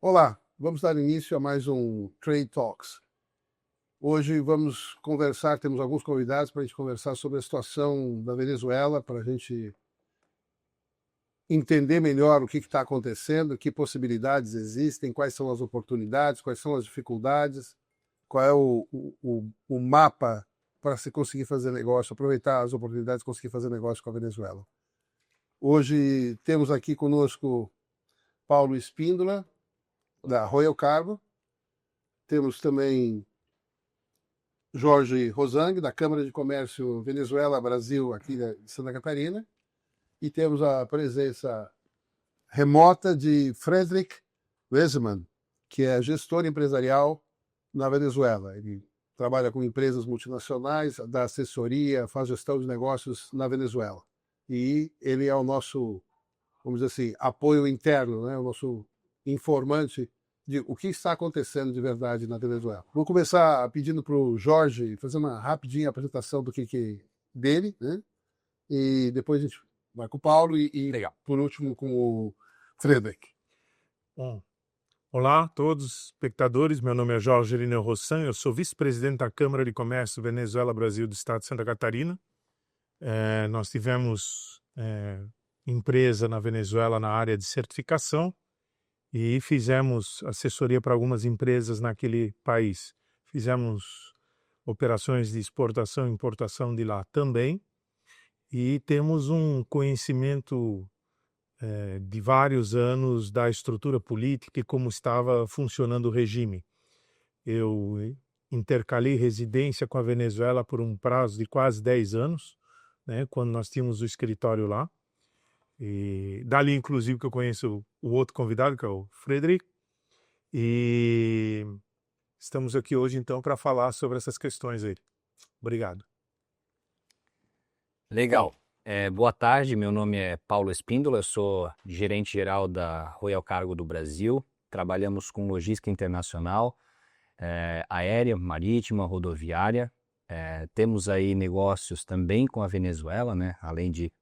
Olá, vamos dar início a mais um Trade Talks. Hoje vamos conversar, temos alguns convidados para a gente conversar sobre a situação da Venezuela, para a gente entender melhor o que está acontecendo, que possibilidades existem, quais são as oportunidades, quais são as dificuldades, qual é o mapa para se conseguir fazer negócio, aproveitar as oportunidades e conseguir fazer negócio com a Venezuela. Hoje temos aqui conosco Paulo Espíndola, da Royal Cargo. Temos também Jorge Rosang, da Câmara de Comércio Venezuela-Brasil, aqui de Santa Catarina. E temos a presença remota de Frederick Wesemann, que é gestor empresarial na Venezuela. Ele trabalha com empresas multinacionais, dá assessoria, faz gestão de negócios na Venezuela. E ele é o nosso, vamos dizer assim, apoio interno, né? O nosso informante de o que está acontecendo de verdade na Venezuela. Vou começar pedindo para o Jorge fazer uma rapidinha apresentação do que dele, né? E depois a gente vai com o Paulo e por último com o Frederick. Bom, olá a todos espectadores, meu nome é Jorge Irineu Rossan, eu sou vice-presidente da Câmara de Comércio Venezuela-Brasil do estado de Santa Catarina. Nós tivemos empresa na Venezuela na área de certificação e fizemos assessoria para algumas empresas naquele país. Fizemos operações de exportação e importação de lá também e temos um conhecimento de vários anos da estrutura política e como estava funcionando o regime. Eu intercalei residência com a Venezuela por um prazo de quase 10 anos, né, quando nós tínhamos o escritório lá. E dali, inclusive, que eu conheço o outro convidado, que é o Frederick. E estamos aqui hoje, então, para falar sobre essas questões aí. Obrigado. Legal. Boa tarde, meu nome é Paulo Espíndola, eu sou gerente-geral da Royal Cargo do Brasil. Trabalhamos com logística internacional, aérea, marítima, rodoviária. Temos aí negócios também com a Venezuela, né? Além de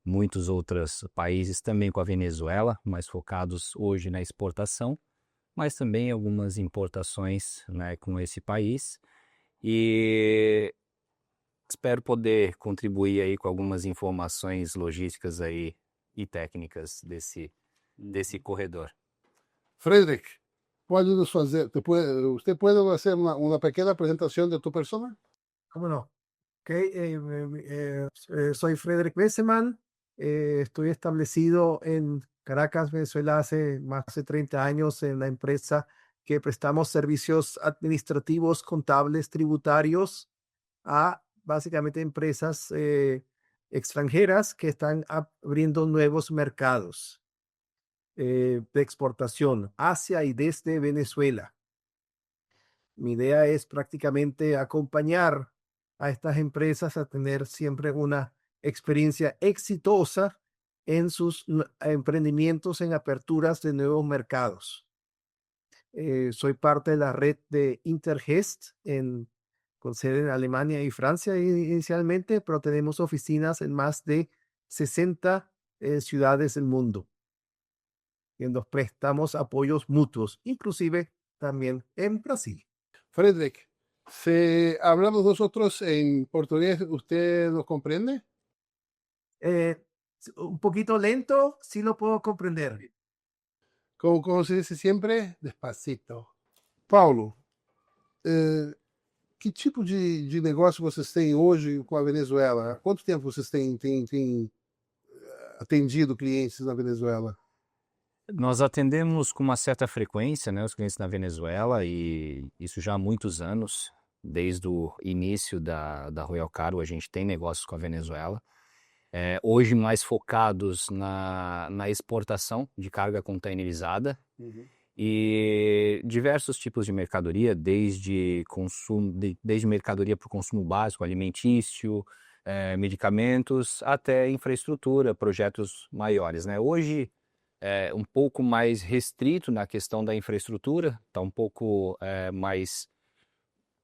muitos outros países também com a Venezuela, mais focados hoje na exportação, mas também algumas importações, né, com esse país. E espero poder contribuir aí com algumas informações logísticas aí e técnicas desse corredor. Frederick, pode nos fazer, você pode fazer uma pequena apresentação de tu persona? ¿Cómo no? Soy Frederick Wesemann, estoy establecido en Caracas, Venezuela, hace más de 30 años en la empresa que prestamos servicios administrativos, contables, tributarios a básicamente empresas extranjeras que están abriendo nuevos mercados de exportación hacia y desde Venezuela. Mi idea es prácticamente acompañar a estas empresas a tener siempre una experiencia exitosa en sus emprendimientos en aperturas de nuevos mercados. Soy parte de la red de Intergest con sede en Alemania y Francia inicialmente, pero tenemos oficinas en más de 60 ciudades del mundo. Y nos prestamos apoyos mutuos, inclusive también en Brasil. Frederick, si hablamos nosotros en portugués, ¿usted nos comprende? Un poquito lento, sí lo puedo comprender. Como se dice siempre, despacito. Paulo, que tipo de negócio vocês têm hoje com a Venezuela? Há quanto tempo vocês têm atendido clientes na Venezuela? Nós atendemos com uma certa frequência, né, os clientes na Venezuela, e isso já há muitos anos. Desde o início da Royal Cargo a gente tem negócios com a Venezuela. Hoje mais focados na exportação de carga containerizada. E diversos tipos de mercadoria, desde mercadoria para o consumo básico, alimentício, medicamentos, até infraestrutura, projetos maiores, né? Hoje um pouco mais restrito na questão da infraestrutura, está um pouco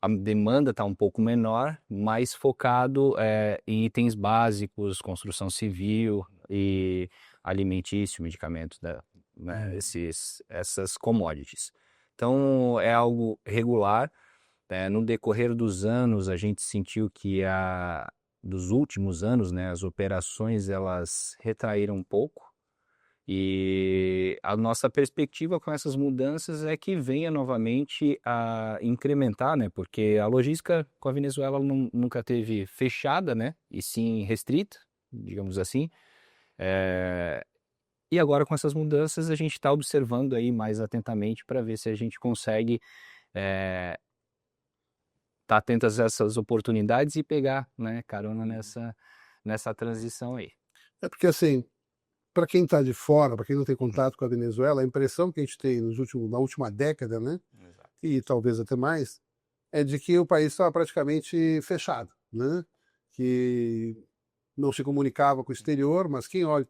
a demanda está um pouco menor, mais focado em itens básicos, construção civil e alimentício, medicamentos né, essas commodities. Então, é algo regular. No decorrer dos anos, a gente sentiu que dos últimos anos, né, as operações elas retraíram um pouco. E a nossa perspectiva com essas mudanças é que venha novamente a incrementar, né? Porque a logística com a Venezuela nunca teve fechada, né? E sim restrita, digamos assim. E agora com essas mudanças a gente está observando aí mais atentamente para ver se a gente consegue estar atento a essas oportunidades e pegar, né, carona nessa transição aí. É porque, assim, para quem está de fora, para quem não tem contato com a Venezuela, a impressão que a gente tem na última década, né, Exato. e talvez até mais, é de que o país estava praticamente fechado, né, que não se comunicava com o exterior, mas quem olha,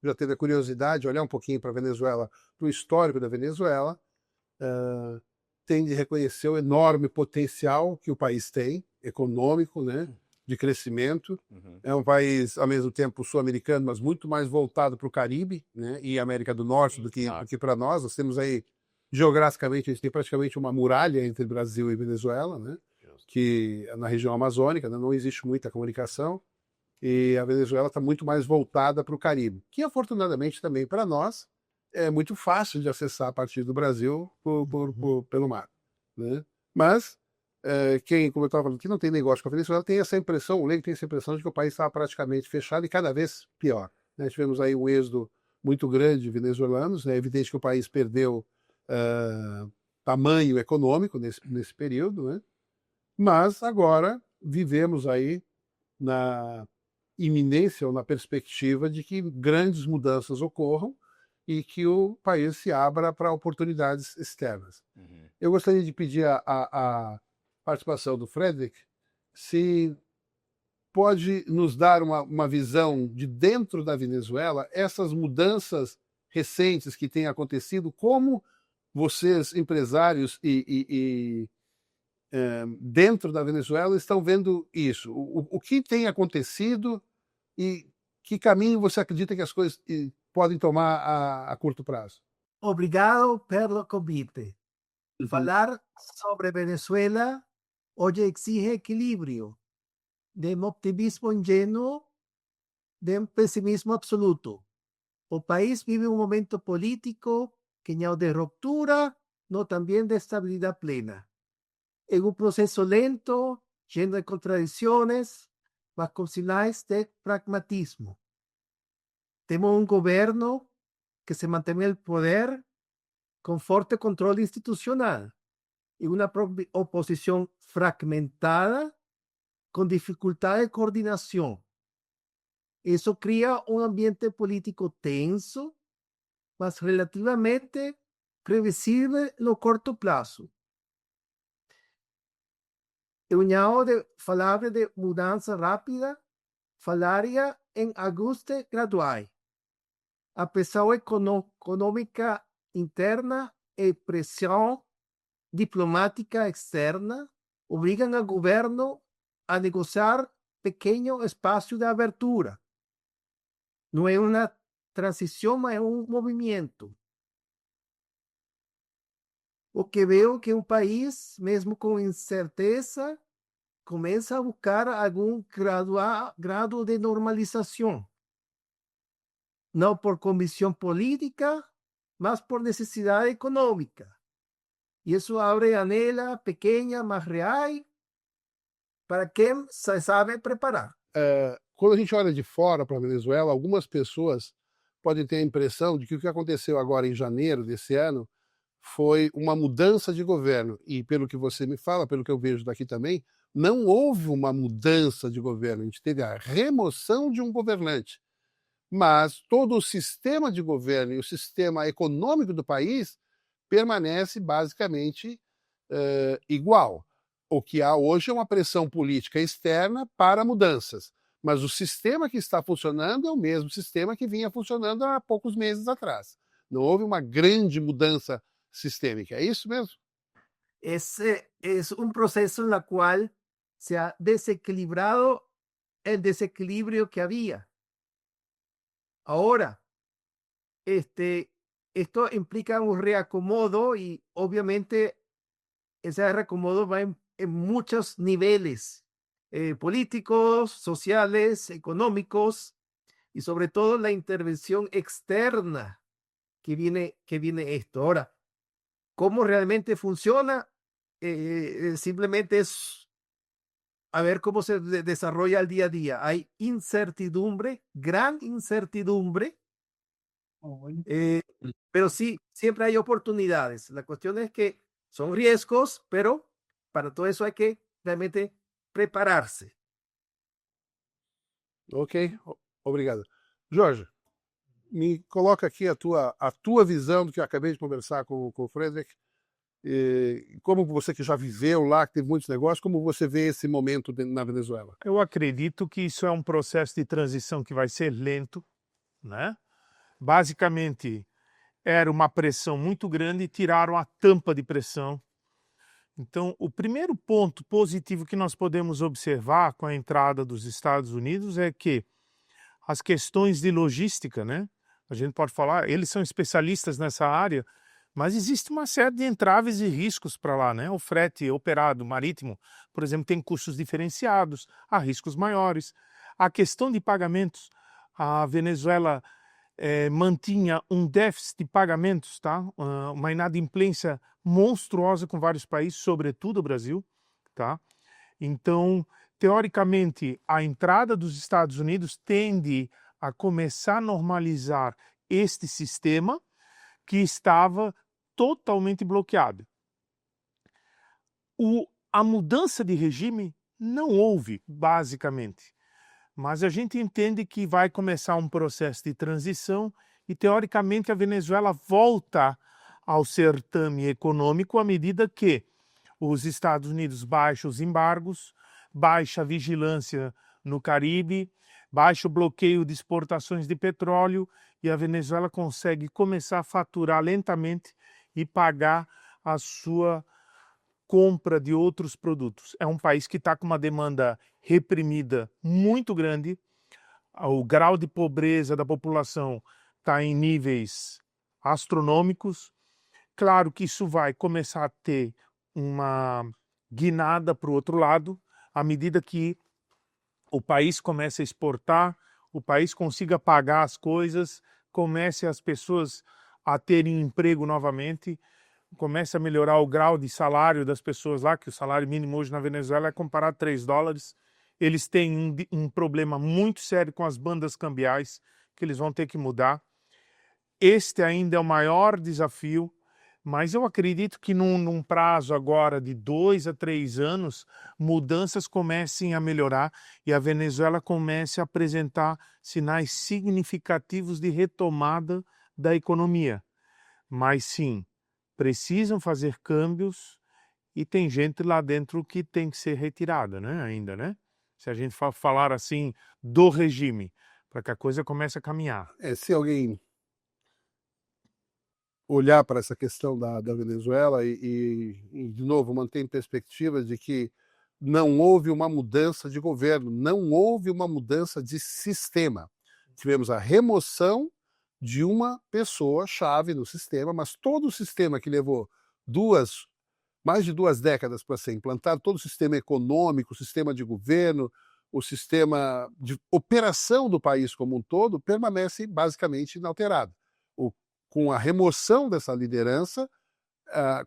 já teve a curiosidade de olhar um pouquinho para a Venezuela, para o histórico da Venezuela, tem de reconhecer o enorme potencial que o país tem, econômico, né, de crescimento. É um país, ao mesmo tempo, sul-americano, mas muito mais voltado para o Caribe, né, e América do Norte do que para nós. Nós temos aí, geograficamente, a gente tem praticamente uma muralha entre Brasil e Venezuela, né, que na região amazônica, né, não existe muita comunicação, e a Venezuela está muito mais voltada para o Caribe, que afortunadamente também para nós é muito fácil de acessar a partir do Brasil pelo mar, né? Mas quem, como eu estava falando, que não tem negócio com a Venezuela tem essa impressão, o leigo tem essa impressão de que o país estava praticamente fechado e cada vez pior, né? Tivemos aí um êxodo muito grande de venezuelanos, é evidente que o país perdeu tamanho econômico nesse período, né? Mas agora vivemos aí na iminência ou na perspectiva de que grandes mudanças ocorram e que o país se abra para oportunidades externas. Eu gostaria de pedir a participação do Frederick, se pode nos dar uma visão de dentro da Venezuela, essas mudanças recentes que têm acontecido, como vocês, empresários dentro da Venezuela, estão vendo isso? O que tem acontecido e que caminho você acredita que as coisas podem tomar a curto prazo? Obrigado pelo convite. Falar sobre Venezuela hoje exige equilibrio, de un optimismo ingenuo, de un pesimismo absoluto. El país vive un momento político que no de ruptura, no también de estabilidad plena. En un proceso lento, lleno de contradicciones, mas con sinais de pragmatismo. Tenemos un gobierno que se mantiene en el poder con fuerte control institucional y una oposición fragmentada con dificultad de coordinación. Eso crea un ambiente político tenso, mas relativamente previsible no corto plazo. União de falar de mudança rápida, falaria em ajuste gradual. A pressão econômica interna e pressão diplomática externa obrigam o governo a negociar pequeno espaço de abertura. Não é uma transição, mas é um movimento. O que veo que um país, mesmo com incerteza, começa a buscar algum grado de normalização. Não por convicção política, mas por necessidade econômica. E isso abre janela pequena, mas real, para quem se sabe preparar. Quando a gente olha de fora para a Venezuela, algumas pessoas podem ter a impressão de que o que aconteceu agora em janeiro desse ano foi uma mudança de governo. E pelo que você me fala, pelo que eu vejo daqui também, não houve uma mudança de governo. A gente teve a remoção de um governante. Mas todo o sistema de governo e o sistema econômico do país permanece basicamente igual. O que há hoje é uma pressão política externa para mudanças. Mas o sistema que está funcionando é o mesmo sistema que vinha funcionando há poucos meses atrás. Não houve uma grande mudança sistêmica. É isso mesmo? Esse é um processo no qual se ha desequilibrado o desequilíbrio que havia. Agora, esto implica un reacomodo y obviamente ese reacomodo va en muchos niveles, políticos, sociales, económicos y sobre todo la intervención externa que viene esto. Ahora, ¿cómo realmente funciona? Simplemente es a ver cómo se desarrolla el día a día. Hay incertidumbre, gran incertidumbre, eh, pero sí, siempre hay oportunidades. La cuestión es que son riesgos, pero para todo eso hay que realmente prepararse. Ok, obrigado. Jorge, me coloca aqui a tua visão do que eu acabei de conversar com o Frederick. Como você que já viveu lá, que teve muitos negócios, como você vê esse momento na Venezuela? Eu acredito que isso é um processo de transição que vai ser lento, né? Basicamente, era uma pressão muito grande e tiraram a tampa de pressão. Então, o primeiro ponto positivo que nós podemos observar com a entrada dos Estados Unidos é que as questões de logística, né? A gente pode falar, eles são especialistas nessa área, mas existe uma série de entraves e riscos para lá, né? O frete operado marítimo, por exemplo, tem custos diferenciados, há riscos maiores. A questão de pagamentos, a Venezuela mantinha um déficit de pagamentos, tá? Uma inadimplência monstruosa com vários países, sobretudo o Brasil, tá? Então, teoricamente, a entrada dos Estados Unidos tende a começar a normalizar este sistema que estava totalmente bloqueado. A mudança de regime não houve, basicamente, mas a gente entende que vai começar um processo de transição e, teoricamente, a Venezuela volta ao certame econômico à medida que os Estados Unidos baixam os embargos, baixa a vigilância no Caribe, baixa o bloqueio de exportações de petróleo e a Venezuela consegue começar a faturar lentamente e pagar a sua compra de outros produtos. É um país que está com uma demanda reprimida muito grande, o grau de pobreza da população está em níveis astronômicos. Claro que isso vai começar a ter uma guinada para o outro lado, à medida que o país comece a exportar, o país consiga pagar as coisas, comece as pessoas a terem emprego novamente, comece a melhorar o grau de salário das pessoas lá, que o salário mínimo hoje na Venezuela é comparado a $3. Eles têm um problema muito sério com as bandas cambiais, que eles vão ter que mudar. Este ainda é o maior desafio, mas eu acredito que num prazo agora de 2 a 3 anos, mudanças comecem a melhorar e a Venezuela comece a apresentar sinais significativos de retomada da economia. Mas sim, precisam fazer câmbios e tem gente lá dentro que tem que ser retirada, né? Ainda, né? Se a gente falar assim do regime, para que a coisa comece a caminhar. Se alguém olhar para essa questão da Venezuela e, de novo, manter em perspectiva de que não houve uma mudança de governo, não houve uma mudança de sistema. Tivemos a remoção de uma pessoa-chave no sistema, mas todo o sistema que levou mais de 2 décadas para ser implantado, todo o sistema econômico, o sistema de governo, o sistema de operação do país como um todo, permanece basicamente inalterado. Com a remoção dessa liderança,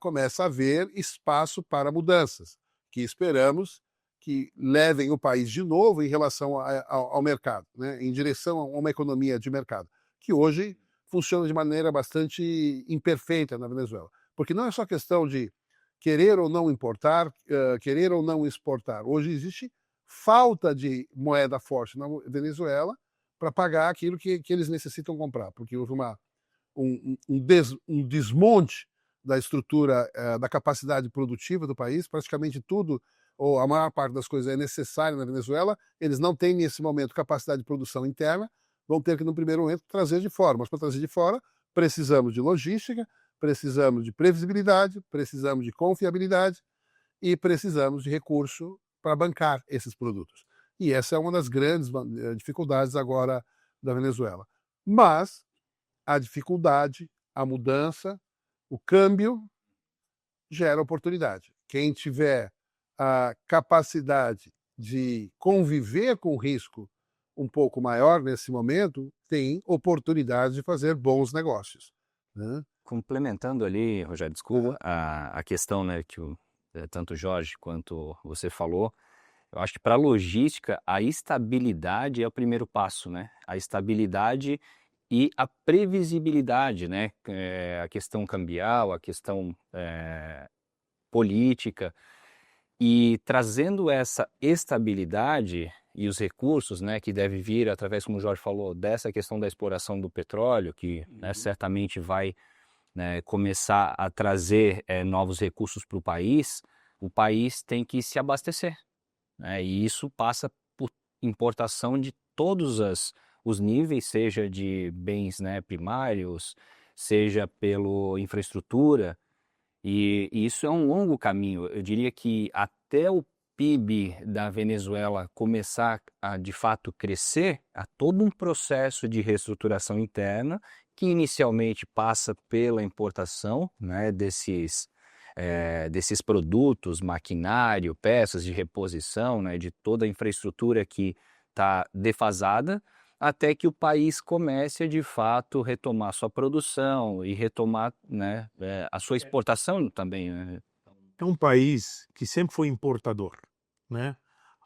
começa a haver espaço para mudanças, que esperamos que levem o país de novo em relação ao mercado, né, em direção a uma economia de mercado, que hoje funciona de maneira bastante imperfeita na Venezuela. Porque não é só questão de querer ou não importar, querer ou não exportar. Hoje existe falta de moeda forte na Venezuela para pagar aquilo que eles necessitam comprar, porque houve um desmonte da estrutura, da capacidade produtiva do país. Praticamente tudo, ou a maior parte das coisas é necessária na Venezuela. Eles não têm, nesse momento, capacidade de produção interna, vão ter que, no primeiro momento, trazer de fora. Mas para trazer de fora, precisamos de logística, precisamos de previsibilidade, precisamos de confiabilidade e precisamos de recurso para bancar esses produtos. E essa é uma das grandes dificuldades agora da Venezuela. Mas a dificuldade, a mudança, o câmbio gera oportunidade. Quem tiver a capacidade de conviver com o risco um pouco maior nesse momento, tem oportunidade de fazer bons negócios, né? Complementando ali, Rogério, desculpa, a questão, né, que tanto o Jorge quanto você falou, eu acho que para a logística, a estabilidade é o primeiro passo, né? A estabilidade e a previsibilidade, né? A questão cambial, a questão política. E trazendo essa estabilidade e os recursos, né, que deve vir através, como o Jorge falou, dessa questão da exploração do petróleo, que né, certamente vai né, começar a trazer novos recursos para o país tem que se abastecer. Né, e isso passa por importação de todos os níveis, seja de bens né, primários, seja pela infraestrutura, e isso é um longo caminho. Eu diria que até o PIB da Venezuela começar a, de fato, crescer, há todo um processo de reestruturação interna que inicialmente passa pela importação né, desses produtos, maquinário, peças de reposição, né, de toda a infraestrutura que está defasada, até que o país comece a, de fato, retomar sua produção e retomar né, a sua exportação também. Né? É um país que sempre foi importador, né?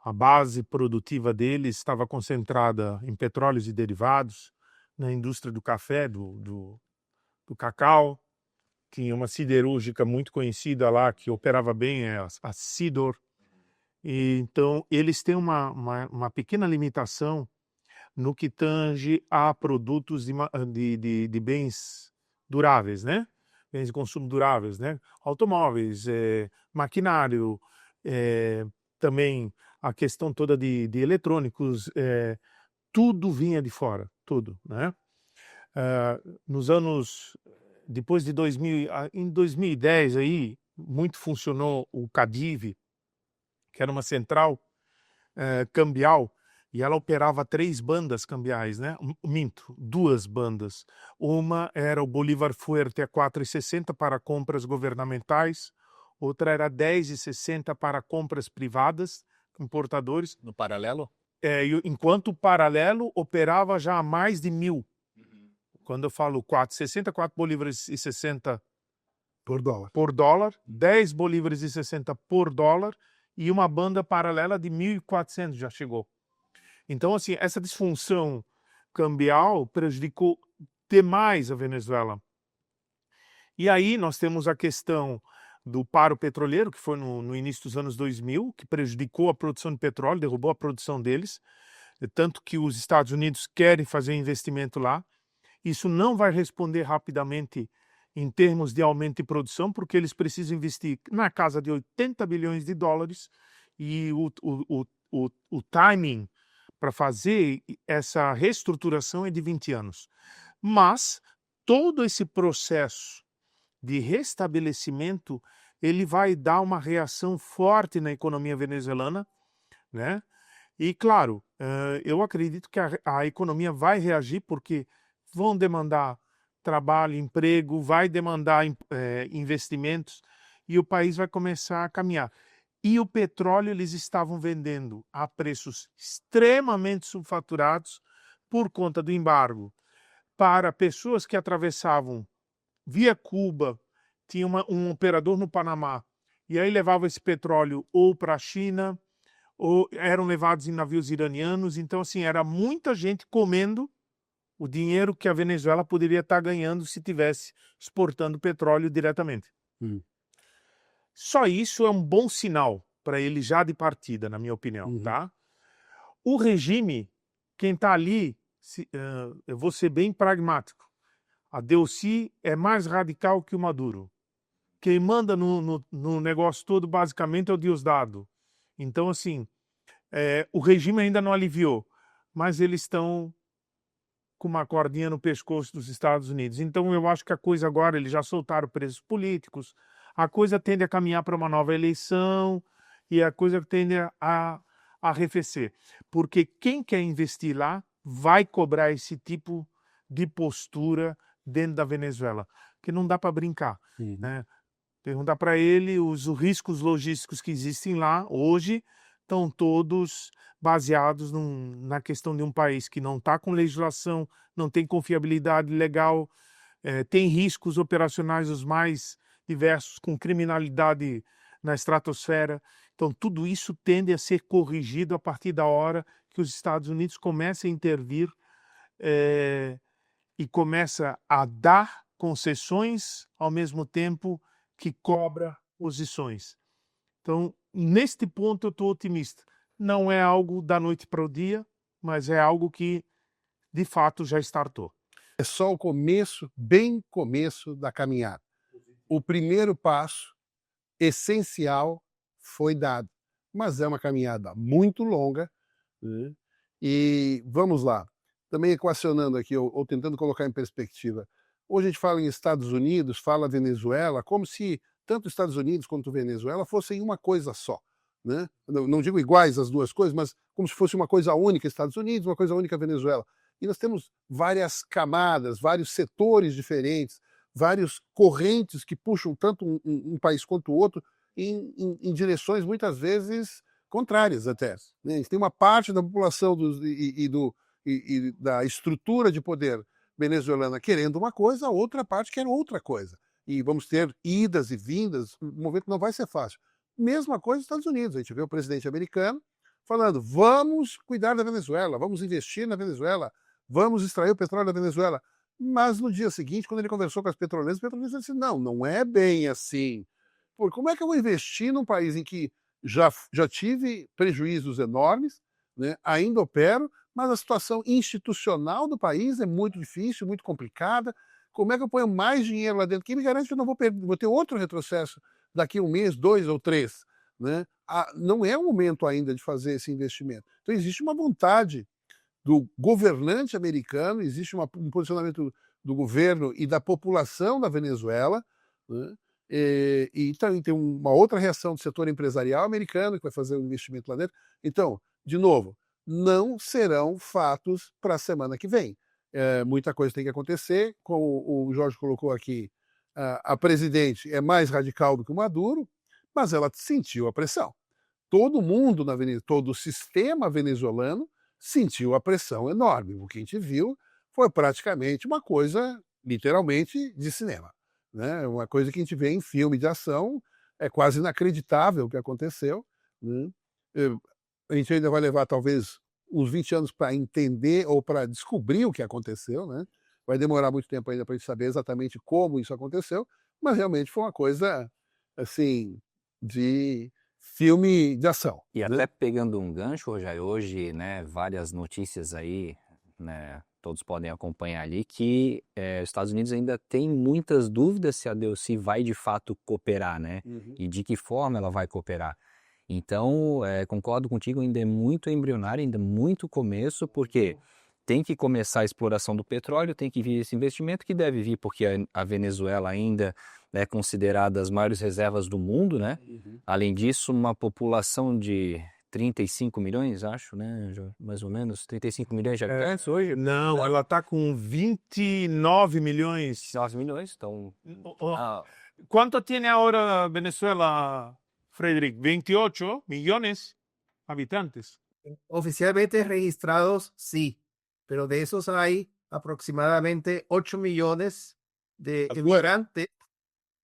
A base produtiva dele estava concentrada em petróleos e derivados, na indústria do café, do cacau. Tinha uma siderúrgica muito conhecida lá, que operava bem, a Sidor. E, então, eles têm uma pequena limitação no que tange a produtos de bens duráveis, né? Bens de consumo duráveis, né? Automóveis, maquinário, também a questão toda de eletrônicos, tudo vinha de fora, tudo, né? Nos anos, depois de 2000, em 2010 aí, muito funcionou o CADIV, que era uma central cambial, e ela operava 3 bandas cambiais, né? Minto, 2 bandas. Uma era o Bolívar Fuerte a 4,60 para compras governamentais, outra era 10,60 para compras privadas, importadores. No paralelo? Enquanto o paralelo operava já a mais de 1.000. Quando eu falo 4,60, 4 bolívares e 60 por dólar, 10 bolívares e 60 por dólar, e uma banda paralela de 1.400 já chegou. Então, assim, essa disfunção cambial prejudicou demais a Venezuela. E aí nós temos a questão do paro petroleiro, que foi no início dos anos 2000, que prejudicou a produção de petróleo, derrubou a produção deles, tanto que os Estados Unidos querem fazer investimento lá. Isso não vai responder rapidamente em termos de aumento de produção, porque eles precisam investir na casa de 80 bilhões de dólares, e o timing para fazer essa reestruturação é de 20 anos. Mas todo esse processo de restabelecimento, ele vai dar uma reação forte na economia venezuelana, né? E claro, eu acredito que a economia vai reagir, porque vão demandar trabalho, emprego, vai demandar investimentos, e o país vai começar a caminhar. E o petróleo eles estavam vendendo a preços extremamente subfaturados por conta do embargo para pessoas que atravessavam via Cuba, tinha um operador no Panamá, e aí levava esse petróleo ou para a China, ou eram levados em navios iranianos. Então, assim, era muita gente comendo o dinheiro que a Venezuela poderia estar ganhando se tivesse exportando petróleo diretamente. Só isso é um bom sinal para ele já de partida, na minha opinião. Tá? O regime, quem está ali, eu vou ser bem pragmático. A Delcy é mais radical que o Maduro. Quem manda no negócio todo, basicamente, é o Diosdado. Então, assim, o regime ainda não aliviou, mas eles estão com uma cordinha no pescoço dos Estados Unidos. Então, eu acho que a coisa agora, eles já soltaram presos políticos, a coisa tende a caminhar para uma nova eleição, e a coisa tende a arrefecer. Porque quem quer investir lá vai cobrar esse tipo de postura dentro da Venezuela, porque não dá para brincar, Uhum. né? Perguntar para ele, os riscos logísticos que existem lá hoje estão todos baseados na questão de um país que não está com legislação, não tem confiabilidade legal, tem riscos operacionais os mais diversos, com criminalidade na estratosfera. Então, tudo isso tende a ser corrigido a partir da hora que os Estados Unidos começam a intervir e começa a dar concessões ao mesmo tempo que cobra posições. Então, neste ponto, eu estou otimista. Não é algo da noite para o dia, mas é algo que, de fato, já startou. É só o começo, bem começo da caminhada. O primeiro passo essencial foi dado, mas é uma caminhada muito longa, né? E vamos lá, também equacionando aqui, ou tentando colocar em perspectiva. Hoje a gente fala em Estados Unidos, fala Venezuela, como se tanto Estados Unidos quanto Venezuela fossem uma coisa só, né? Não digo iguais as duas coisas, mas como se fosse uma coisa única Estados Unidos, uma coisa única Venezuela. E nós temos várias camadas, vários setores diferentes, várias correntes que puxam tanto um país quanto o outro em direções muitas vezes contrárias até, né? A gente tem uma parte da população e da estrutura de poder venezuelana querendo uma coisa, a outra parte quer outra coisa. E vamos ter idas e vindas, o movimento não vai ser fácil. Mesma coisa nos Estados Unidos, a gente vê o presidente americano falando, vamos cuidar da Venezuela, vamos investir na Venezuela, vamos extrair o petróleo da Venezuela. Mas no dia seguinte, quando ele conversou com as petroleiras disse, não é bem assim. Pô, como é que eu vou investir num país em que já tive prejuízos enormes, né? Ainda opero, mas a situação institucional do país é muito difícil, muito complicada. Como é que eu ponho mais dinheiro lá dentro? Quem me garante que eu não vou ter outro retrocesso daqui a um mês, 2 ou 3? Né? Não é o momento ainda de fazer esse investimento. Então existe uma vontade do governante americano, existe um posicionamento do governo e da população da Venezuela, né? E também tem uma outra reação do setor empresarial americano que vai fazer um investimento lá dentro. Então, de novo, não serão fatos para a semana que vem. Muita coisa tem que acontecer. Como o Jorge colocou aqui, a presidente é mais radical do que o Maduro, mas ela sentiu a pressão. Todo mundo na Venezuela, todo o sistema venezuelano sentiu a pressão enorme. O que a gente viu foi praticamente uma coisa, literalmente, de cinema. Né? Uma coisa que a gente vê em filme de ação, é quase inacreditável o que aconteceu. Né? A gente ainda vai levar talvez uns 20 anos para entender ou para descobrir o que aconteceu. Né? Vai demorar muito tempo ainda para a gente saber exatamente como isso aconteceu, mas realmente foi uma coisa assim de filme de ação. E né? até pegando um gancho, hoje, né, várias notícias aí, né, todos podem acompanhar ali, que os Estados Unidos ainda tem muitas dúvidas se a DOC vai de fato cooperar, né, e de que forma ela vai cooperar. Então, concordo contigo, ainda é muito embrionário, ainda é muito começo, porque tem que começar a exploração do petróleo, tem que vir esse investimento que deve vir, porque a Venezuela ainda é considerada as maiores reservas do mundo, né? Além disso, uma população de 35 milhões, acho, né? Mais ou menos, 35 milhões de habitantes hoje. Não, ela está com 29 milhões. 19 milhões, então... ¿Cuánto tiene ahora Venezuela, Frederick? 28 millones de habitantes. Oficialmente registrados, sí, pero de esos hay aproximadamente 8 millones de emigrantes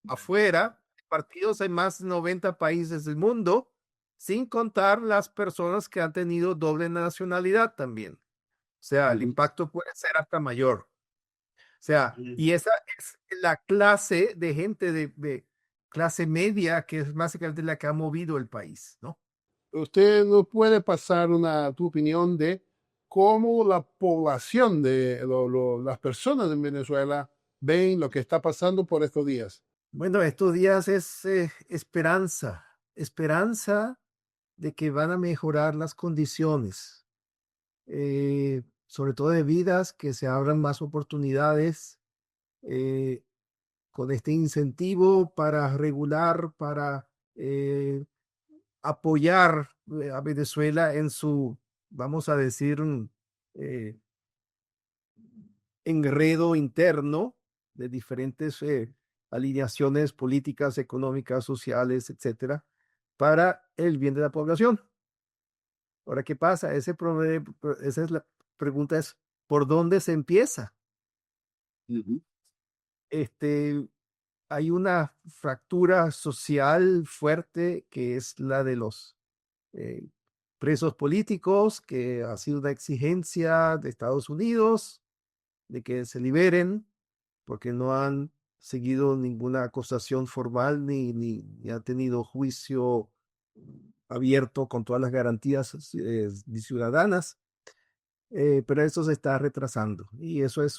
afuera, partidos en más de 90 países del mundo, sin contar las personas que han tenido doble nacionalidad también. O sea, el impacto puede ser hasta mayor. O sea, y esa es la clase de gente de clase media que es básicamente la que ha movido el país, ¿no? Usted nos puede pasar tu opinión de cómo la población de las personas en Venezuela ven lo que está pasando por estos días. Bueno, estos días es esperanza de que van a mejorar las condiciones, sobre todo de vidas, que se abran más oportunidades con este incentivo para regular, para apoyar a Venezuela en su, vamos a decir, enredo interno de diferentes alineaciones políticas, económicas, sociales, etcétera, para el bien de la población. Ahora, ¿qué pasa? Esa es la pregunta, es ¿por dónde se empieza? Hay una fractura social fuerte que es la de los presos políticos, que ha sido una exigencia de Estados Unidos de que se liberen porque no han seguido ninguna acusación formal ni han tenido juicio abierto con todas las garantías ciudadanas, pero eso se está retrasando y eso es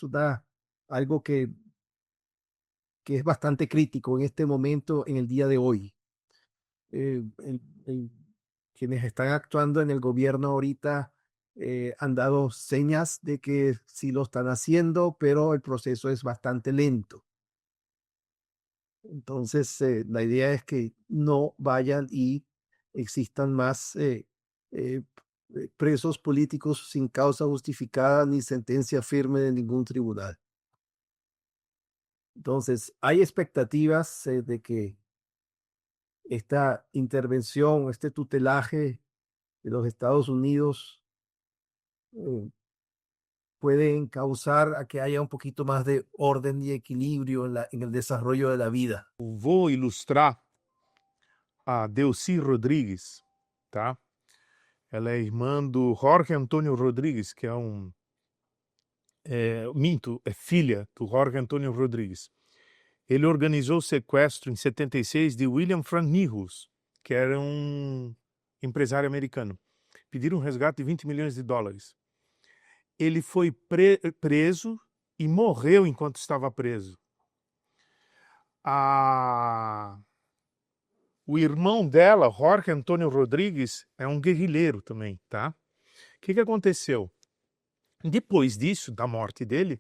algo que es bastante crítico en este momento, en el día de hoy. Quienes están actuando en el gobierno ahorita han dado señas de que sí lo están haciendo, pero el proceso es bastante lento. Entonces, la idea es que no vayan y existan más presos políticos sin causa justificada ni sentencia firme de ningún tribunal. Entonces, hay expectativas de que esta intervención, este tutelaje de los Estados Unidos pueden causar a que haya un poquito más de orden y equilibrio en el desarrollo de la vida. Vou ilustrar a Delcy Rodrigues, tá? Ela é irmã do Jorge Antônio Rodrigues, que é filha do Jorge Antônio Rodrigues. Ele organizou o sequestro em 76 de William Frank Nichols, que era um empresário americano. Pediram um resgate de 20 milhões de dólares. Ele foi preso e morreu enquanto estava preso. O irmão dela, Jorge Antônio Rodrigues, é um guerrilheiro também, tá? O que aconteceu? Depois disso, da morte dele,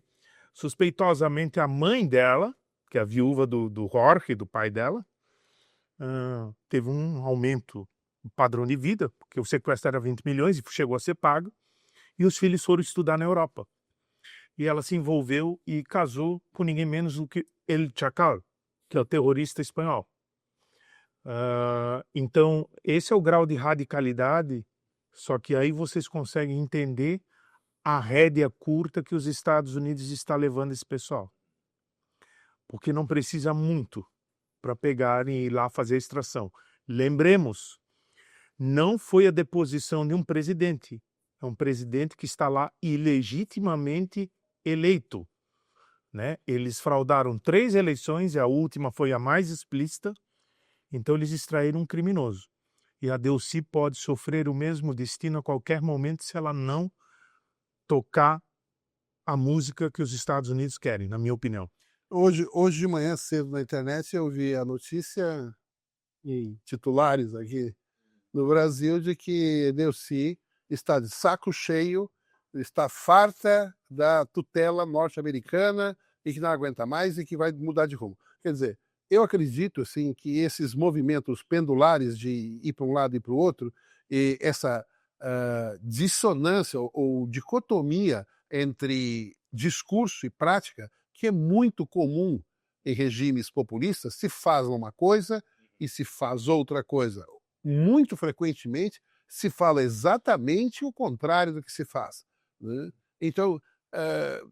suspeitosamente a mãe dela, que é a viúva do Jorge, do pai dela, teve um aumento no padrão de vida, porque o sequestro era 20 milhões e chegou a ser pago, e os filhos foram estudar na Europa. E ela se envolveu e casou com ninguém menos do que El Chacal, que é o terrorista espanhol. Então, esse é o grau de radicalidade, só que aí vocês conseguem entender a rédea curta que os Estados Unidos está levando esse pessoal. Porque não precisa muito para pegarem e ir lá fazer a extração. Lembremos, não foi a deposição de um presidente. É um presidente que está lá ilegitimamente eleito, né? Eles fraudaram 3 eleições e a última foi a mais explícita. Então eles extraíram um criminoso. E a Delcy pode sofrer o mesmo destino a qualquer momento se ela não tocar a música que os Estados Unidos querem, na minha opinião. Hoje de manhã cedo na internet eu vi a notícia em titulares aqui no Brasil de que Delcy está de saco cheio, está farta da tutela norte-americana e que não aguenta mais e que vai mudar de rumo. Quer dizer, eu acredito assim, que esses movimentos pendulares de ir para um lado e para o outro, e essa dissonância ou dicotomia entre discurso e prática, que é muito comum em regimes populistas, se faz uma coisa e se faz outra coisa. Muito frequentemente se fala exatamente o contrário do que se faz, né? Então,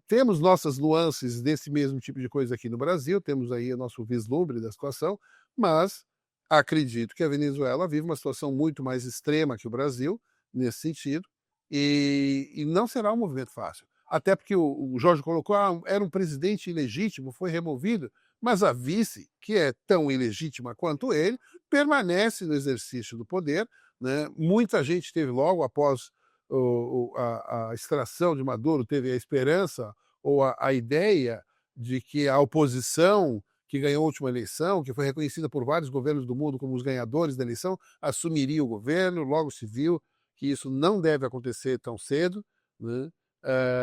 temos nossas nuances desse mesmo tipo de coisa aqui no Brasil, temos aí o nosso vislumbre da situação, mas acredito que a Venezuela vive uma situação muito mais extrema que o Brasil, nesse sentido, e não será um movimento fácil. Até porque o Jorge colocou, era um presidente ilegítimo, foi removido, mas a vice, que é tão ilegítima quanto ele, permanece no exercício do poder, né? Muita gente teve logo após a extração de Maduro, teve a esperança ou a ideia de que a oposição que ganhou a última eleição, que foi reconhecida por vários governos do mundo como os ganhadores da eleição, assumiria o governo. Logo se viu que isso não deve acontecer tão cedo, né?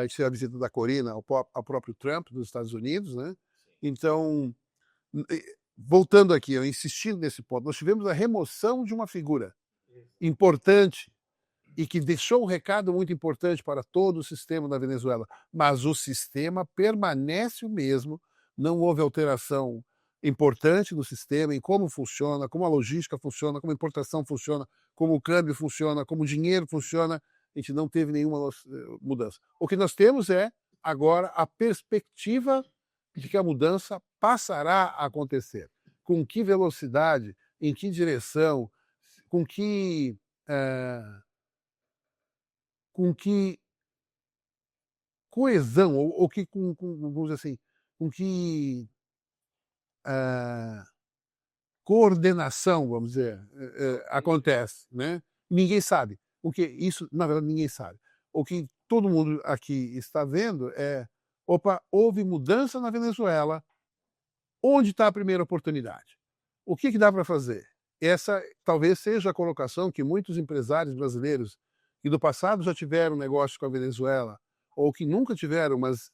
Isso é a visita da Corina ao próprio Trump dos Estados Unidos, né? Então, voltando aqui, eu insistindo nesse ponto, nós tivemos a remoção de uma figura importante e que deixou um recado muito importante para todo o sistema da Venezuela, mas o sistema permanece o mesmo, não houve alteração importante no sistema, em como funciona, como a logística funciona, como a importação funciona, como o câmbio funciona, como o dinheiro funciona. A gente não teve nenhuma mudança. O que nós temos é, agora, a perspectiva de que a mudança passará a acontecer. Com que velocidade, em que direção, com que coesão, ou que, vamos dizer assim, com que coordenação, vamos dizer, acontece, né? Ninguém sabe. O que isso, na verdade, ninguém sabe. O que todo mundo aqui está vendo é, opa, houve mudança na Venezuela. Onde está a primeira oportunidade? O que dá para fazer? Essa talvez seja a colocação que muitos empresários brasileiros que do passado já tiveram negócio com a Venezuela, ou que nunca tiveram, mas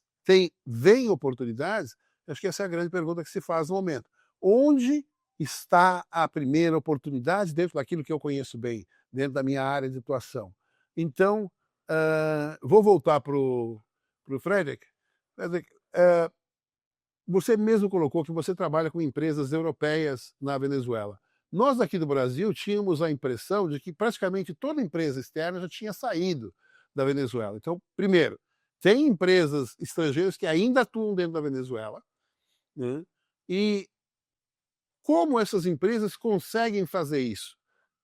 veem oportunidades. Acho que essa é a grande pergunta que se faz no momento. Onde está a primeira oportunidade dentro daquilo que eu conheço bem, dentro da minha área de atuação? Então, vou voltar para o Frederick. Frederick, você mesmo colocou que você trabalha com empresas europeias na Venezuela. Nós aqui do Brasil tínhamos a impressão de que praticamente toda empresa externa já tinha saído da Venezuela. Então, primeiro, tem empresas estrangeiras que ainda atuam dentro da Venezuela, né? E como essas empresas conseguem fazer isso?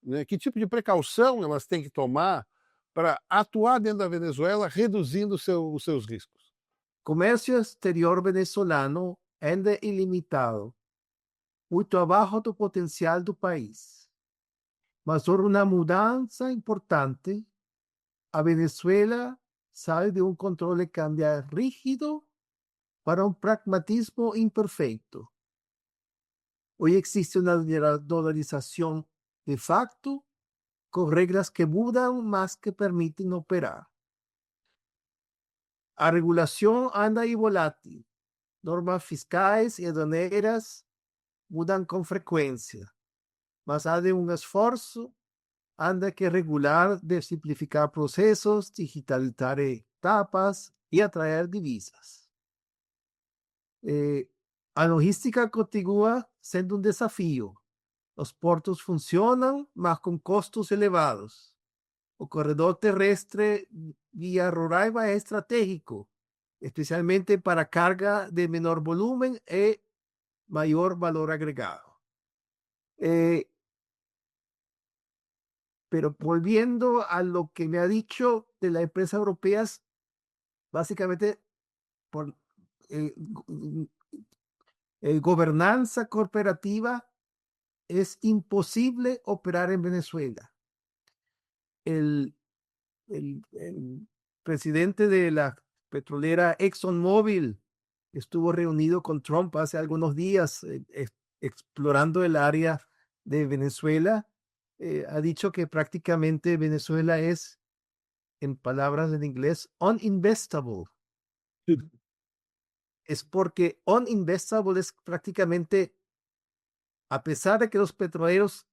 Né? Que tipo de precaução elas têm que tomar para atuar dentro da Venezuela, reduzindo os seus riscos? Comercio exterior venezolano anda ilimitado, muito abajo do potencial do país. Mas por uma mudança importante, a Venezuela sale de un control cambiar rígido para un pragmatismo imperfecto. Hoy existe una dolarización de facto con reglas que mudan más que permiten operar. A regulación anda y volátil. Normas fiscales y aduaneras mudan con frecuencia, mas há de un esfuerzo anda que regular de simplificar procesos, digitalizar etapas y atraer divisas. A logística continúa siendo un desafío. Los puertos funcionan, mas con costos elevados. O corredor terrestre vía Roraima es estratégico, especialmente para carga de menor volumen y mayor valor agregado. Pero volviendo a lo que me ha dicho de las empresas europeas, básicamente por gobernanza corporativa es imposible operar en Venezuela. El presidente de la petrolera ExxonMobil estuvo reunido con Trump hace algunos días explorando el área de Venezuela. Ha dicho que prácticamente Venezuela es, en palabras en inglés, uninvestable. Es porque uninvestable es prácticamente, a pesar de que los petroleros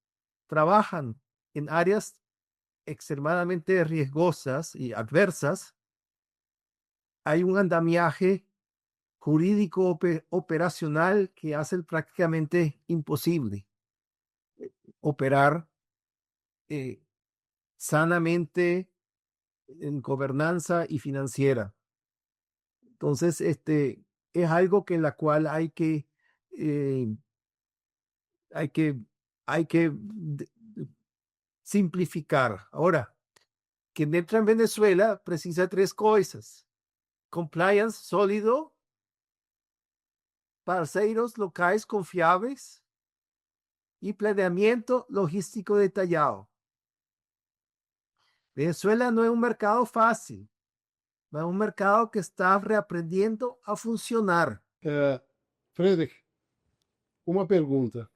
trabajan en áreas extremadamente riesgosas y adversas, hay un andamiaje jurídico operacional que hace prácticamente imposible operar sanamente en gobernanza y financiera. Entonces, es algo que en la cual hay que simplificar. Ahora, quien entra en Venezuela precisa 3 cosas: compliance sólido, parceiros locales confiables y planeamiento logístico detallado. Venezuela no es un mercado fácil, es un mercado que está reaprendiendo a funcionar. Frederick, uma pergunta.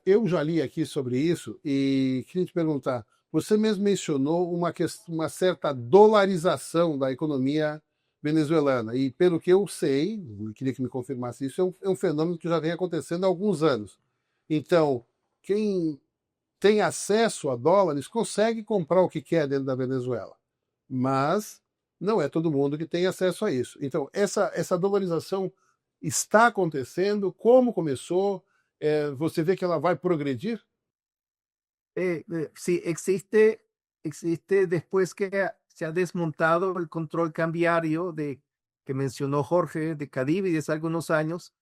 Eu já li aqui sobre isso e queria te perguntar, você mesmo mencionou uma certa dolarização da economia venezuelana, e pelo que eu sei, eu queria que me confirmasse isso, é um fenômeno que já vem acontecendo há alguns anos. Então, quem tem acesso a dólares consegue comprar o que quer dentro da Venezuela, mas não é todo mundo que tem acesso a isso. Então, essa dolarização Está acontecendo? Como começou? Você vê que ela vai progredir? Sí, existe después que se ha desmontado el control cambiario que mencionó Jorge de Cadivi desde algunos años.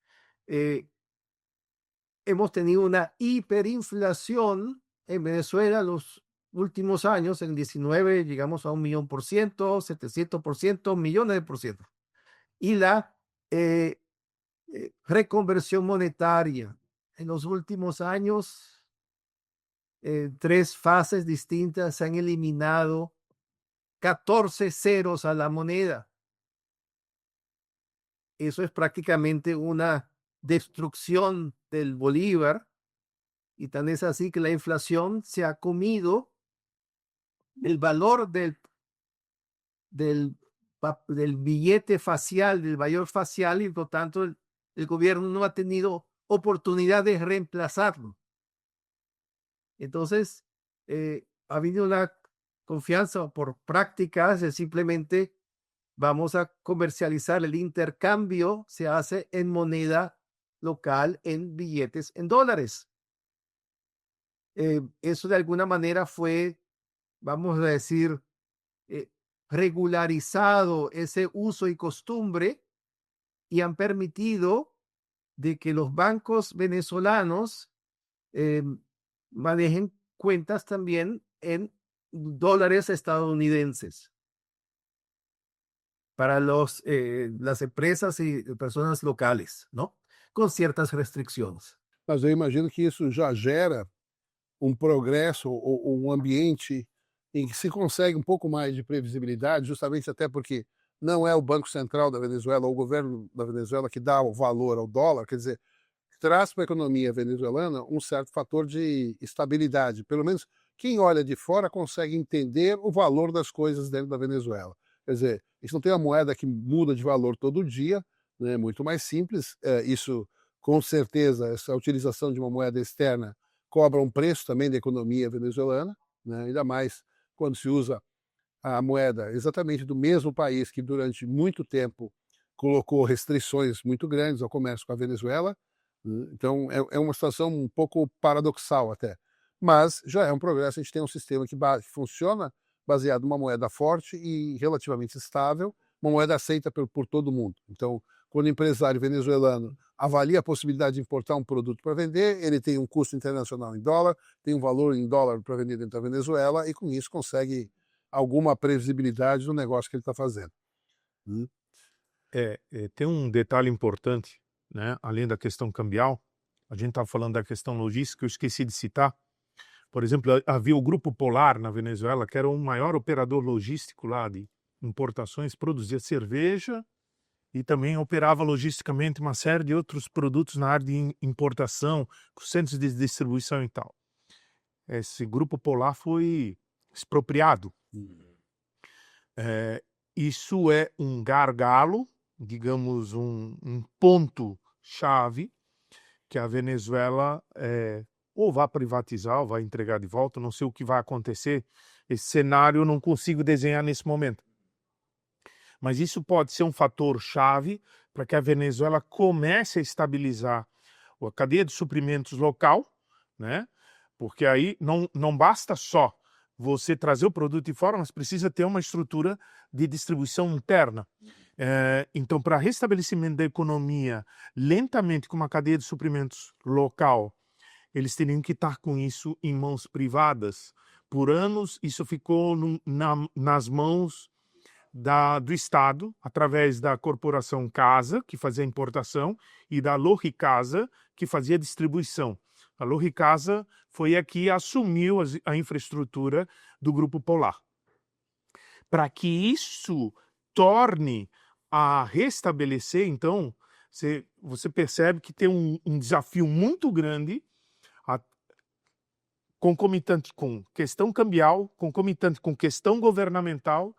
Hemos tenido una hiperinflación en Venezuela los últimos años. En 19 llegamos a 1.000.000%, 700%, millones de por ciento. Y la reconversión monetaria en los últimos años, 3 fases distintas, se han eliminado 14 ceros a la moneda. Eso es prácticamente una destrucción del bolívar, y tan es así que la inflación se ha comido el valor del billete facial, del valor facial, y por lo tanto el gobierno no ha tenido oportunidad de reemplazarlo. Entonces, ha habido una confianza por prácticas de simplemente vamos a comercializar, el intercambio se hace en moneda local, en billetes, en dólares. Eso de alguna manera fue, vamos a decir, regularizado ese uso y costumbre, y han permitido de que los bancos venezolanos manejen cuentas también en dólares estadounidenses para las empresas y personas locales, ¿no? Con ciertas restricciones. Mas eu imagino que isso já gera progresso ou um ambiente em que se consegue um pouco mais de previsibilidade, justamente até porque não é o Banco Central da Venezuela ou o governo da Venezuela que dá o valor ao dólar, quer dizer, traz para a economia venezuelana um certo fator de estabilidade. Pelo menos quem olha de fora consegue entender o valor das coisas dentro da Venezuela. Quer dizer, a gente não tem uma moeda que muda de valor todo dia, né, muito mais simples. Isso, com certeza, essa utilização de uma moeda externa cobra um preço também da economia venezuelana, né, ainda mais quando se usa a moeda exatamente do mesmo país que durante muito tempo colocou restrições muito grandes ao comércio com a Venezuela. Então é uma situação um pouco paradoxal até, mas já é um progresso. A gente tem um sistema que funciona baseado numa moeda forte e relativamente estável, uma moeda aceita por todo mundo. Então, quando o empresário venezuelano avalia a possibilidade de importar um produto para vender, ele tem um custo internacional em dólar, tem um valor em dólar para vender dentro da Venezuela, e com isso consegue alguma previsibilidade no negócio que ele está fazendo. Tem um detalhe importante, né? Além da questão cambial, a gente estava falando da questão logística, eu esqueci de citar. Por exemplo, havia o Grupo Polar na Venezuela, que era o maior operador logístico lá de importações, produzia cerveja e também operava logisticamente uma série de outros produtos na área de importação, com centros de distribuição e tal. Esse Grupo Polar foi expropriado. Isso é um gargalo, digamos, um ponto-chave que a Venezuela ou vai privatizar ou vai entregar de volta, não sei o que vai acontecer. Esse cenário eu não consigo desenhar nesse momento. Mas isso pode ser um fator-chave para que a Venezuela comece a estabilizar a cadeia de suprimentos local, né? Porque aí não basta só você trazer o produto de fora, mas precisa ter uma estrutura de distribuição interna. Então, para restabelecimento da economia, lentamente com uma cadeia de suprimentos local, eles teriam que estar com isso em mãos privadas. Por anos, isso ficou nas mãos do Estado, através da corporação Casa, que fazia a importação, e da Logicasa, que fazia a distribuição. A Logicasa foi a que assumiu a infraestrutura do Grupo Polar. Para que isso torne a restabelecer, então, você percebe que tem um desafio muito grande, concomitante com questão cambial, concomitante com questão governamental,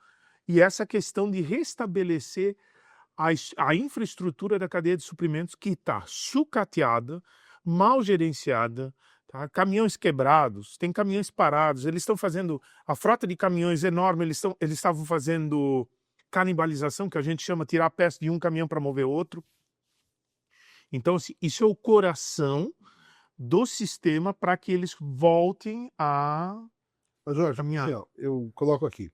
e essa questão de restabelecer a infraestrutura da cadeia de suprimentos que está sucateada, mal gerenciada, tá? Caminhões quebrados, tem caminhões parados, eles estão fazendo, a frota de caminhões enorme, eles estavam fazendo canibalização, que a gente chama tirar a peça de um caminhão para mover outro. Então, assim, isso é o coração do sistema para que eles voltem a Mas, Jorge, caminhar. assim, ó, eu coloco aqui.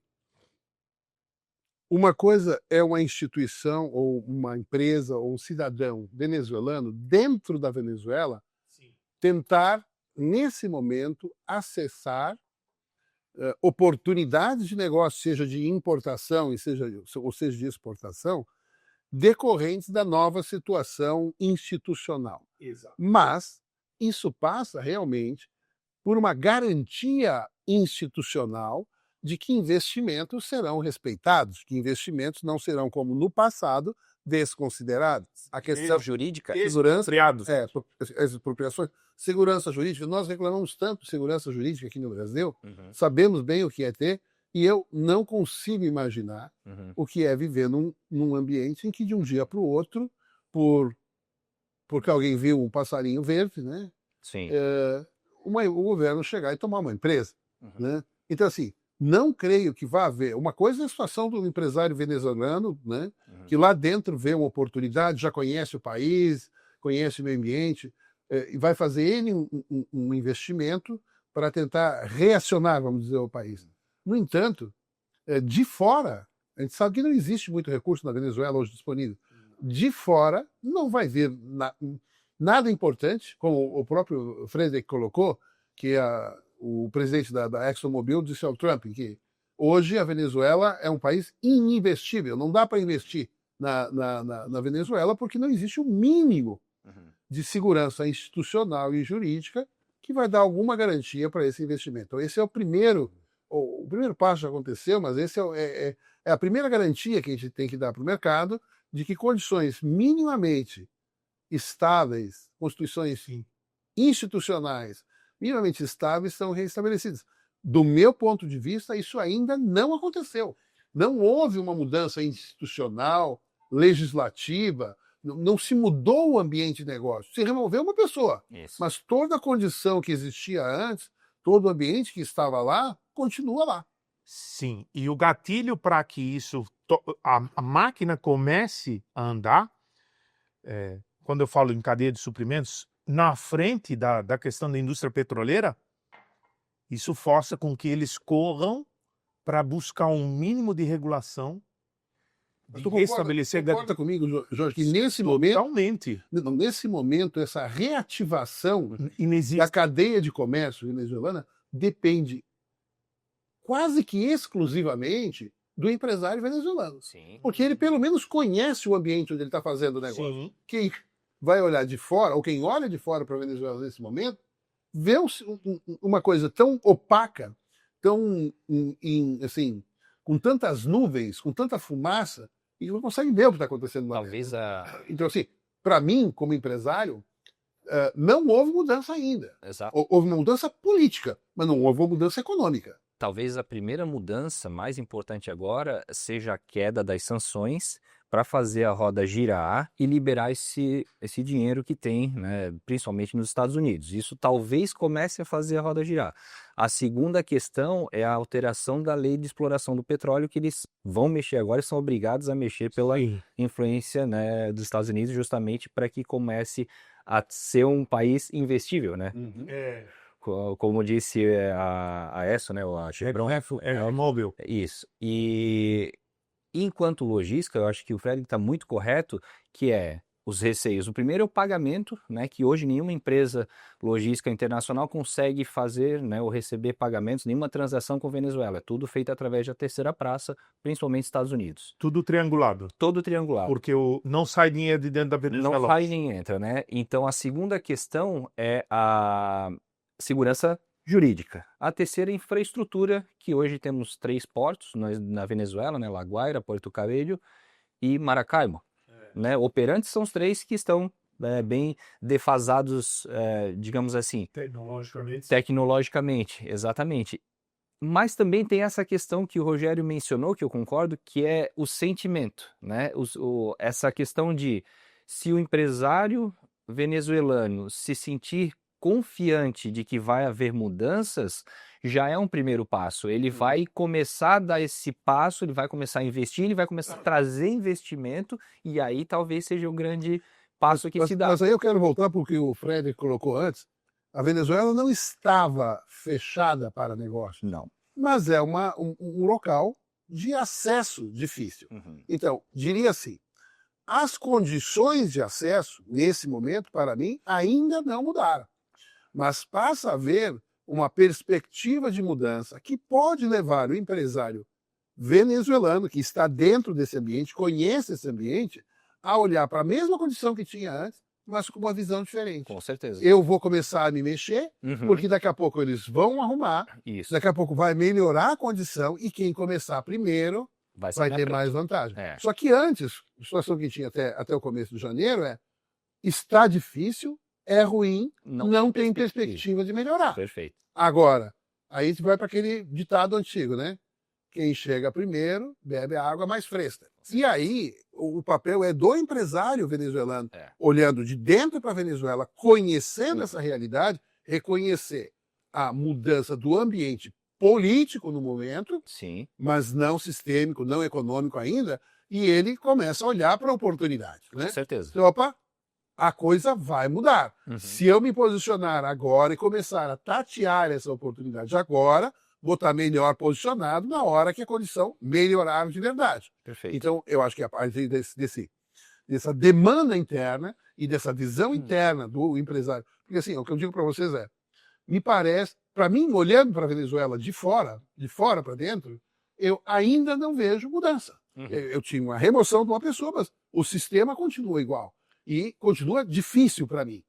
Uma coisa é uma instituição ou uma empresa ou um cidadão venezuelano dentro da Venezuela tentar, nesse momento, acessar oportunidades de negócio, seja de importação ou seja de exportação, decorrentes da nova situação institucional. Exato. Mas isso passa realmente por uma garantia institucional de que investimentos serão respeitados, que investimentos não serão, como no passado, desconsiderados. A questão jurídica, segurança, Expropriados. expropriações, segurança jurídica. Nós reclamamos tanto de segurança jurídica aqui no Brasil, Uhum, sabemos bem o que é ter, e eu não consigo imaginar uhum. o que é viver num ambiente em que de um dia para o outro, porque alguém viu um passarinho verde, né, Sim. o governo chegar e tomar uma empresa. Uhum. Né? Então, assim, não creio que vá haver. Uma coisa é a situação do empresário venezuelano, né, Uhum. que lá dentro vê uma oportunidade, já conhece o país, conhece o meio ambiente, e vai fazer ele um investimento para tentar reacionar, vamos dizer, o país. No entanto, de fora, a gente sabe que não existe muito recurso na Venezuela hoje disponível. De fora, não vai vir nada importante, como o próprio Frederick colocou, que o presidente da ExxonMobil disse ao Trump que hoje a Venezuela é um país ininvestível, não dá para investir na Venezuela porque não existe o mínimo de segurança institucional e jurídica que vai dar alguma garantia para esse investimento. Então, esse é o primeiro passo já aconteceu, mas esse é a primeira garantia que a gente tem que dar para o mercado de que condições minimamente estáveis, constituições institucionais minimamente estáveis são reestabelecidas. Do meu ponto de vista, isso ainda não aconteceu. Não houve uma mudança institucional, legislativa, não se mudou o ambiente de negócio. Se removeu uma pessoa, Isso. mas toda a condição que existia antes, todo o ambiente que estava lá, continua lá. Sim, e o gatilho para que isso, a máquina comece a andar, quando eu falo em cadeia de suprimentos, na frente da questão da indústria petroleira, isso força com que eles corram para buscar um mínimo de regulação, de restabelecer... Concorda comigo, Jorge, que nesse momento, essa reativação da cadeia de comércio venezuelana depende quase que exclusivamente do empresário venezuelano. Sim. Porque ele pelo menos conhece o ambiente onde ele está fazendo o negócio. Sim. Quem vai olhar de fora, ou quem olha de fora para a Venezuela nesse momento, vê uma coisa tão opaca, tão assim, com tantas nuvens, com tanta fumaça, e não consegue ver o que está acontecendo lá. Talvez Então, assim, para mim, como empresário, não houve mudança ainda. Exato. Houve uma mudança política, mas não houve uma mudança econômica. Talvez a primeira mudança mais importante agora seja a queda das sanções para fazer a roda girar e liberar esse dinheiro que tem, né, principalmente nos Estados Unidos. Isso talvez comece a fazer a roda girar. A segunda questão é a alteração da lei de exploração do petróleo, que eles vão mexer agora e são obrigados a mexer pela influência, né, dos Estados Unidos, justamente para que comece a ser um país investível, né? Como disse a ESSO, né, a Chevron. A Mobil. Isso. E enquanto logística, eu acho que o Fred está muito correto, que é os receios. O primeiro é o pagamento, né, que hoje nenhuma empresa logística internacional consegue fazer, né, ou receber pagamentos, nenhuma transação com Venezuela. É tudo feito através da terceira praça, principalmente Estados Unidos. Tudo triangulado. Todo triangulado. Porque não sai dinheiro de dentro da Venezuela. Não sai nem entra, né? Então a segunda questão é a segurança jurídica. A terceira é infraestrutura, que hoje temos 3 portos na Venezuela, né? La Guaira, Porto Cabello e Maracaibo. Né? Operantes são os 3 que estão bem defasados, digamos assim. Tecnologicamente, exatamente. Mas também tem essa questão que o Rogério mencionou, que eu concordo, que é o sentimento, né? Essa questão de se o empresário venezuelano se sentir confiante de que vai haver mudanças, já é um primeiro passo. Ele vai começar a dar esse passo, ele vai começar a investir, ele vai começar a trazer investimento, e aí talvez seja o grande passo que se dá. Mas aí eu quero voltar para o que o Fred colocou antes. A Venezuela não estava fechada para negócio, Não. mas é um local de acesso difícil. Uhum. Então, diria assim, as condições de acesso, nesse momento, para mim, ainda não mudaram. Mas passa a haver uma perspectiva de mudança que pode levar o empresário venezuelano, que está dentro desse ambiente, conhece esse ambiente, a olhar para a mesma condição que tinha antes, mas com uma visão diferente. Com certeza. Eu vou começar a me mexer, Uhum. porque daqui a pouco eles vão arrumar, Isso. daqui a pouco vai melhorar a condição, e quem começar primeiro vai sair na ter frente. mais vantagem. É. Só que antes, a situação que tinha até o começo de janeiro está difícil, é ruim, não tem perspectiva de melhorar. Perfeito. Agora, aí a gente vai para aquele ditado antigo, né? Quem chega primeiro bebe a água mais fresca. E aí, o papel é do empresário venezuelano, olhando de dentro para a Venezuela, conhecendo essa realidade, reconhecer a mudança do ambiente político no momento, Sim. mas não sistêmico, não econômico ainda, e ele começa a olhar para a oportunidade. Né? Com certeza. Então, opa, a coisa vai mudar. Uhum. Se eu me posicionar agora e começar a tatear essa oportunidade agora, vou estar melhor posicionado na hora que a condição melhorar de verdade. Perfeito. Então, eu acho que a partir dessa demanda interna e dessa visão interna do empresário, porque assim, o que eu digo para vocês me parece, para mim, olhando para a Venezuela de fora para dentro, eu ainda não vejo mudança. Uhum. Eu tinha uma remoção de uma pessoa, mas o sistema continua igual. E continua difícil para mim.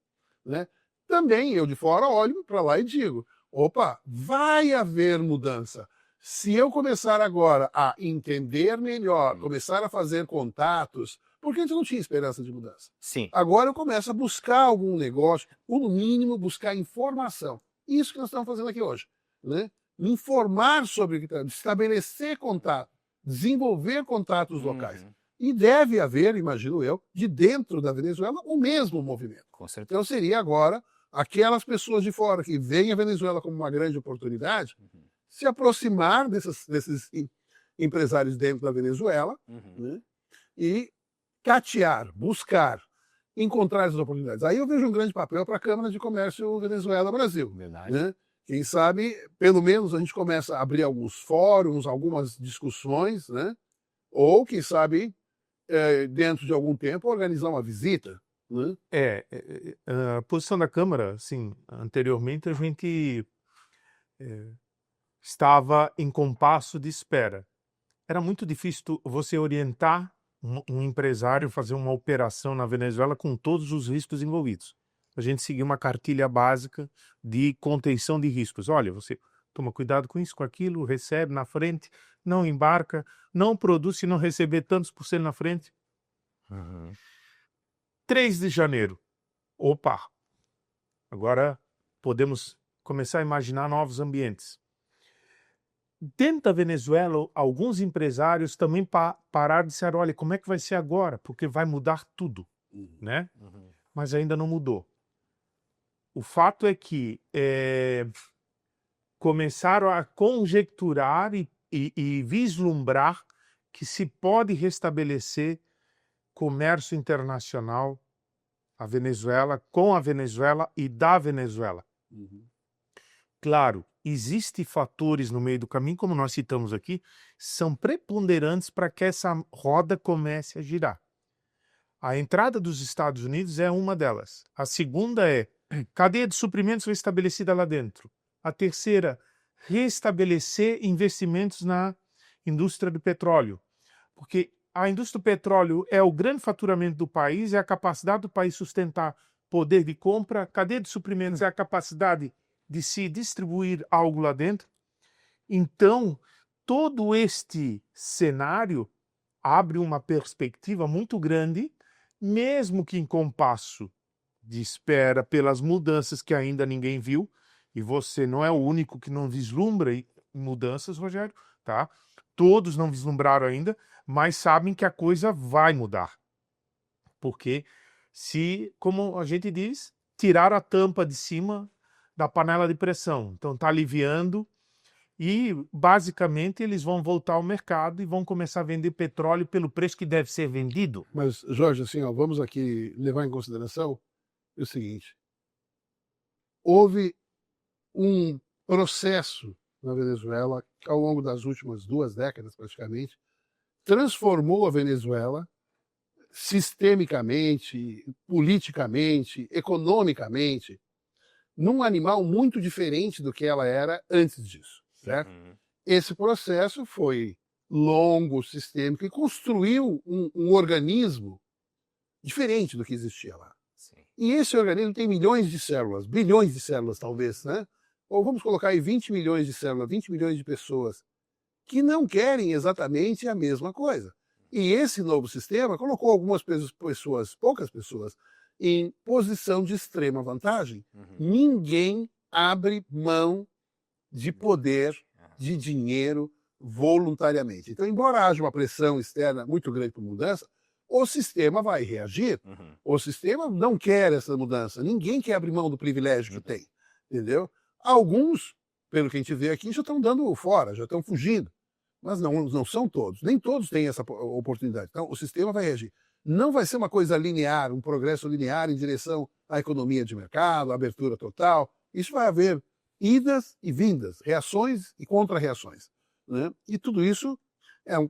Né? Também, eu de fora olho para lá e digo, opa, vai haver mudança. Se eu começar agora a entender melhor, começar a fazer contatos, porque antes eu não tinha esperança de mudança. Sim. Agora eu começo a buscar algum negócio, ou no mínimo buscar informação. Isso que nós estamos fazendo aqui hoje. Né? Informar sobre o que está, estabelecer contato, desenvolver contatos locais. E deve haver, imagino eu, de dentro da Venezuela, o mesmo movimento. Com certeza. Então seria agora aquelas pessoas de fora que veem a Venezuela como uma grande oportunidade, se aproximar desses empresários dentro da Venezuela, né? E tatear, buscar, encontrar essas oportunidades. Aí eu vejo um grande papel para a Câmara de Comércio Venezuela-Brasil. Verdade. Né? Quem sabe, pelo menos, a gente começa a abrir alguns fóruns, algumas discussões, né? Ou, quem sabe, dentro de algum tempo, organizar uma visita. Né? A posição da Câmara, assim, anteriormente a gente estava em compasso de espera. Era muito difícil você orientar um empresário a fazer uma operação na Venezuela com todos os riscos envolvidos. A gente seguia uma cartilha básica de contenção de riscos. Olha, você toma cuidado com isso, com aquilo, recebe na frente, não embarca, não produz se não receber tantos por cento na frente. 3 de janeiro. Opa! Agora podemos começar a imaginar novos ambientes. Dentro da Venezuela, alguns empresários também pararam de dizer, olha, como é que vai ser agora? Porque vai mudar tudo, né? Mas ainda não mudou. O fato é que começaram a conjecturar e vislumbrar que se pode restabelecer comércio internacional a Venezuela, com a Venezuela e da Venezuela. Claro, existem fatores no meio do caminho, como nós citamos aqui, são preponderantes para que essa roda comece a girar. A entrada dos Estados Unidos é uma delas. A segunda é cadeia de suprimentos restabelecida lá dentro. A terceira, restabelecer investimentos na indústria do petróleo. Porque a indústria do petróleo é o grande faturamento do país, é a capacidade do país sustentar poder de compra. A cadeia de suprimentos é a capacidade de se distribuir algo lá dentro. Então, todo este cenário abre uma perspectiva muito grande, mesmo que em compasso de espera pelas mudanças que ainda ninguém viu, e você não é o único que não vislumbra mudanças, Rogério, tá? Todos não vislumbraram ainda, mas sabem que a coisa vai mudar. Porque se, como a gente diz, tirar a tampa de cima da panela de pressão. Então está aliviando e basicamente eles vão voltar ao mercado e vão começar a vender petróleo pelo preço que deve ser vendido. Mas, Jorge, assim, ó, vamos aqui levar em consideração o seguinte: houve um processo na Venezuela que, ao longo das últimas 2 décadas, praticamente, transformou a Venezuela sistemicamente, politicamente, economicamente, num animal muito diferente do que ela era antes disso, certo? Esse processo foi longo, sistêmico, e construiu um organismo diferente do que existia lá. Sim. E esse organismo tem milhões de células, bilhões de células talvez, né? Ou vamos colocar aí 20 milhões de células, 20 milhões de pessoas que não querem exatamente a mesma coisa. E esse novo sistema colocou algumas pessoas, poucas pessoas, em posição de extrema vantagem. Ninguém abre mão de poder, de dinheiro, voluntariamente. Então, embora haja uma pressão externa muito grande por mudança, o sistema vai reagir. O sistema não quer essa mudança. Ninguém quer abrir mão do privilégio que tem. Entendeu? Alguns, pelo que a gente vê aqui, já estão dando fora, já estão fugindo. Mas não são todos. Nem todos têm essa oportunidade. Então, o sistema vai reagir. Não vai ser uma coisa linear, um progresso linear em direção à economia de mercado, à abertura total. Isso vai haver idas e vindas, reações e contra-reações, né? E tudo isso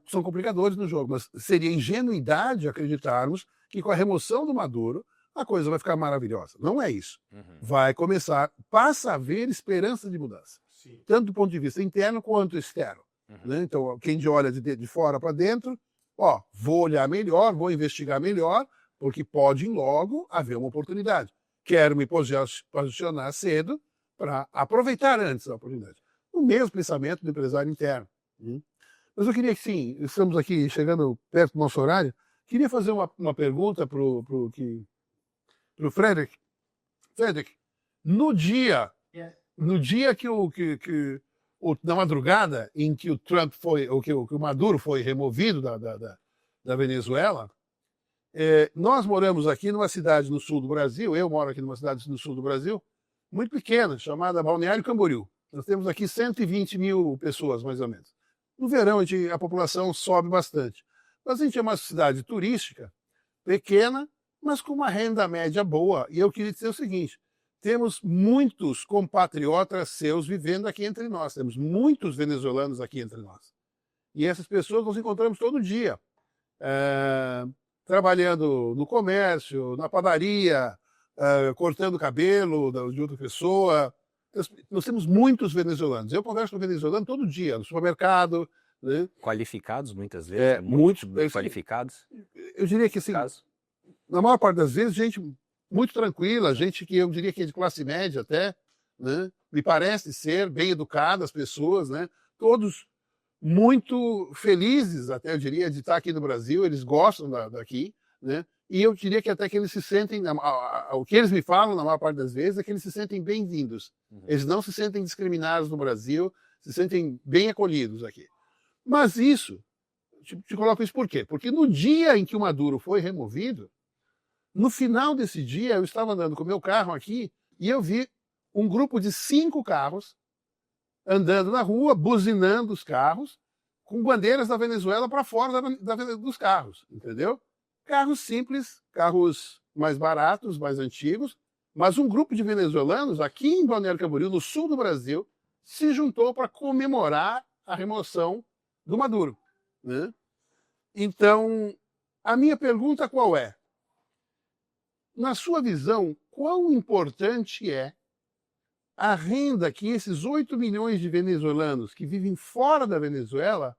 são complicadores no jogo, mas seria ingenuidade acreditarmos que com a remoção do Maduro a coisa vai ficar maravilhosa. Não é isso. Vai começar, passa a haver esperança de mudança, tanto do ponto de vista interno quanto externo. Né? Então, quem olha de fora para dentro, vou olhar melhor, vou investigar melhor, porque pode logo haver uma oportunidade. Quero me posicionar cedo para aproveitar antes a oportunidade. O mesmo pensamento do empresário interno. Mas eu queria que, sim, estamos aqui chegando perto do nosso horário, queria fazer uma pergunta para o Frederick. Frederick, no dia na madrugada em que o Trump foi, ou que o Maduro foi removido da Venezuela, nós moramos aqui numa cidade no sul do Brasil, eu moro aqui numa cidade no sul do Brasil, muito pequena, chamada Balneário Camboriú. Nós temos aqui 120 mil pessoas, mais ou menos. No verão, a população sobe bastante. Mas a gente é uma cidade turística, pequena, mas com uma renda média boa. E eu queria dizer o seguinte: temos muitos compatriotas seus vivendo aqui entre nós. Temos muitos venezuelanos aqui entre nós. E essas pessoas nós encontramos todo dia, trabalhando no comércio, na padaria, cortando o cabelo de outra pessoa. Nós temos muitos venezuelanos. Eu converso com venezuelano todo dia, no supermercado. Né? Qualificados, muitas vezes. Muito qualificados. Eu diria que, assim, na maior parte das vezes, gente muito tranquila, gente que eu diria que é de classe média até, né? Me parece ser bem educadas pessoas, né? Todos muito felizes, até eu diria, de estar aqui no Brasil, eles gostam daqui, né? E eu diria que até que eles se sentem, o que eles me falam na maior parte das vezes é que eles se sentem bem-vindos. Eles não se sentem discriminados no Brasil, se sentem bem acolhidos aqui. Mas isso, te coloco isso por quê? Porque no dia em que o Maduro foi removido, no final desse dia, eu estava andando com o meu carro aqui e eu vi um grupo de 5 carros andando na rua, buzinando os carros, com bandeiras da Venezuela para fora dos carros, entendeu? Carros simples, carros mais baratos, mais antigos, mas um grupo de venezuelanos aqui em Balneário Camboriú, no sul do Brasil, se juntou para comemorar a remoção do Maduro, né? Então, a minha pergunta qual é? Na sua visão, quão importante é a renda que esses 8 milhões de venezuelanos que vivem fora da Venezuela,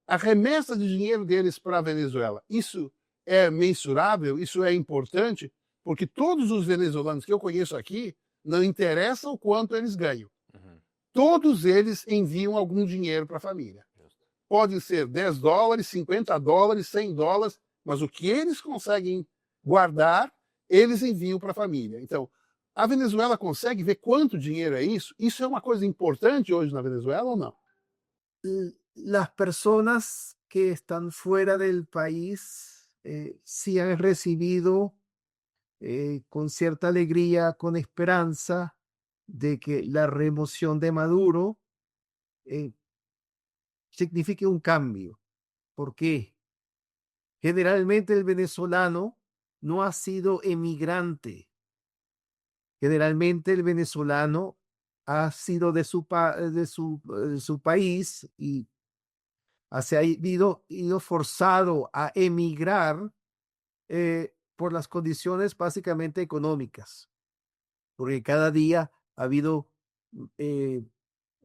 a remessa de dinheiro deles para a Venezuela? Isso é mensurável? Isso é importante? Porque todos os venezuelanos que eu conheço aqui, não interessa o quanto eles ganham. Todos eles enviam algum dinheiro para a família. Pode ser $10, $50, $100, mas o que eles conseguem guardar, eles enviam para a família. Então, a Venezuela consegue ver quanto dinheiro é isso? Isso é uma coisa importante hoje na Venezuela ou não? Las personas que están fuera del país sí han recibido con cierta alegría, con esperanza de que la remoción de Maduro signifique un cambio. ¿Por qué? Generalmente el venezolano no ha sido emigrante. Generalmente el venezolano ha sido de su país y se ha ido forzado a emigrar por las condiciones básicamente económicas, porque cada día ha habido eh,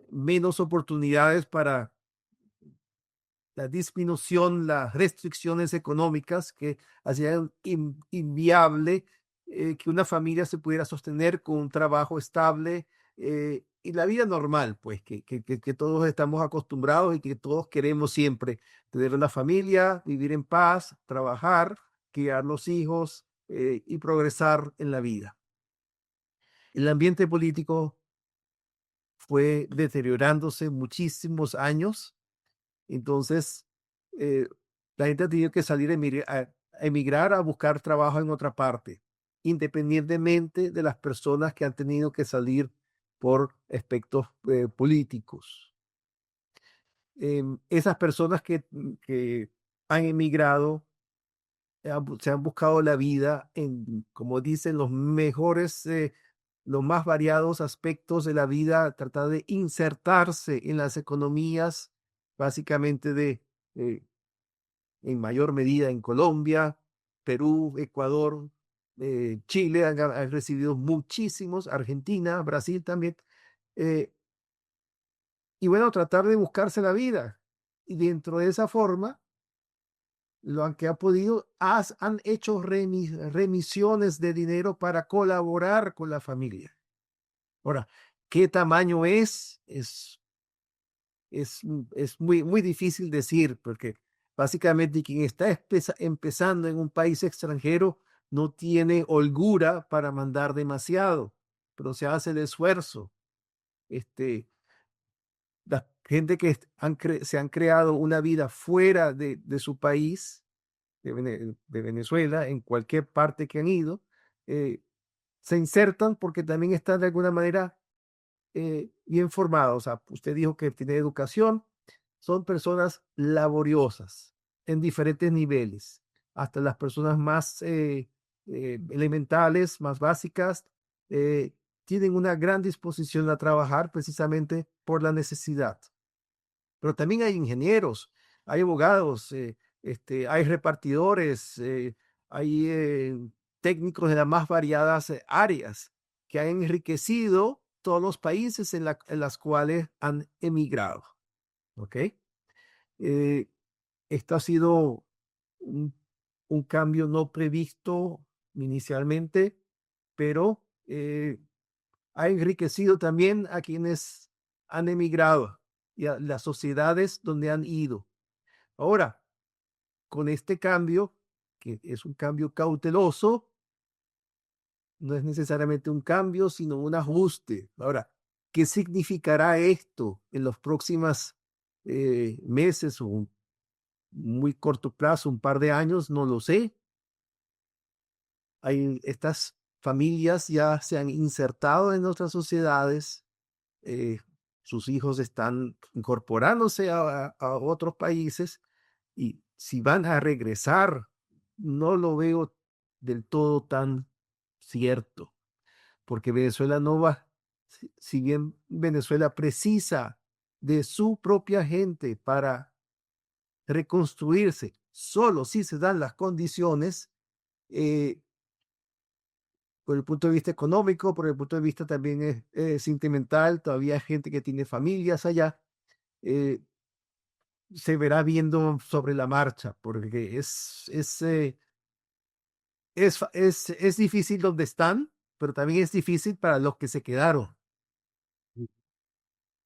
menos oportunidades para la disminución, las restricciones económicas que hacían inviable que una familia se pudiera sostener con un trabajo estable y la vida normal, pues, que todos estamos acostumbrados y que todos queremos siempre, tener una familia, vivir en paz, trabajar, criar los hijos y progresar en la vida. El ambiente político fue deteriorándose muchísimos años. Entonces, la gente ha tenido que salir a emigrar a buscar trabajo en otra parte, independientemente de las personas que han tenido que salir por aspectos políticos. Esas personas que han emigrado se han buscado la vida en, como dicen, los mejores, los más variados aspectos de la vida, tratar de insertarse en las economías, básicamente eh, en mayor medida en Colombia, Perú, Ecuador, Chile, han recibido muchísimos, Argentina, Brasil también, eh, y bueno, tratar de buscarse la vida. Y dentro de esa forma, lo que ha podido, han hecho remisiones de dinero para colaborar con la familia. Ahora, ¿qué tamaño es? Es muy, muy difícil decir, porque básicamente quien está empezando en un país extranjero no tiene holgura para mandar demasiado, pero se hace el esfuerzo. Este, la gente que se han creado una vida fuera de su país, de Venezuela, en cualquier parte que han ido, eh, se insertan porque también están de alguna manera bien formados. O sea, usted dijo que tiene educación, son personas laboriosas en diferentes niveles, hasta las personas más elementales, más básicas, eh, tienen una gran disposición a trabajar precisamente por la necesidad. Pero también hay ingenieros, hay abogados, hay repartidores, hay técnicos de las más variadas áreas que han enriquecido todos los países en las cuales han emigrado. ¿Ok? Esto ha sido un, un cambio no previsto inicialmente, pero ha enriquecido también a quienes han emigrado y a las sociedades donde han ido. Ahora, con este cambio, que es un cambio cauteloso, no es necesariamente un cambio, sino un ajuste. Ahora, ¿qué significará esto en los próximos meses o un muy corto plazo, un par de años? No lo sé. Estas familias ya se han insertado en otras sociedades, eh, sus hijos están incorporándose a otros países y si van a regresar, no lo veo del todo tan cierto, porque Venezuela no va, si bien Venezuela precisa de su propia gente para reconstruirse, solo si se dan las condiciones, eh, por el punto de vista económico, por el punto de vista también sentimental, todavía hay gente que tiene familias allá, eh, se verá viendo sobre la marcha, porque es difícil donde están, pero también es difícil para los que se quedaron,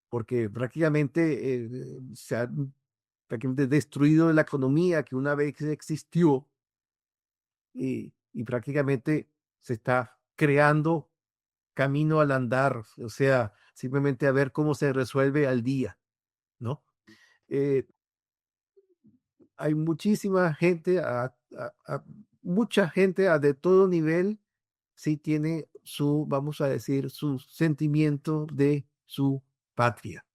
porque prácticamente se ha prácticamente destruido la economía que una vez existió y prácticamente se está creando camino al andar, o sea, simplemente a ver cómo se resuelve al día, ¿no? Eh, Hay muchísima gente, mucha gente de todo nivel, sí tiene su, vamos a decir, su sentimiento de su patria.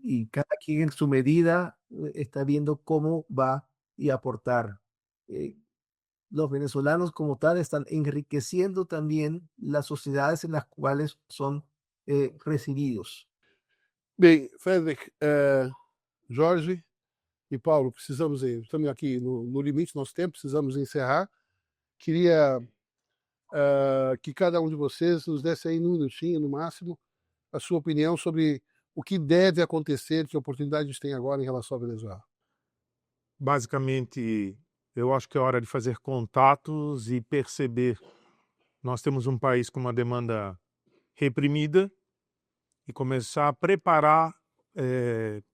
y cada quien en su medida está viendo cómo va y aportar. Eh, los venezolanos como tal están enriqueciendo también las sociedades en las cuales son recibidos. Bem, Frederic, Jorge e Paulo, estamos aqui no limite do nosso tempo, precisamos encerrar. Queria que cada um de vocês nos desse aí um minutinho, no máximo, a sua opinião sobre o que deve acontecer, que oportunidades tem agora em relação à Venezuela. Basicamente, eu acho que é hora de fazer contatos e perceber. Nós temos um país com uma demanda reprimida e começar a preparar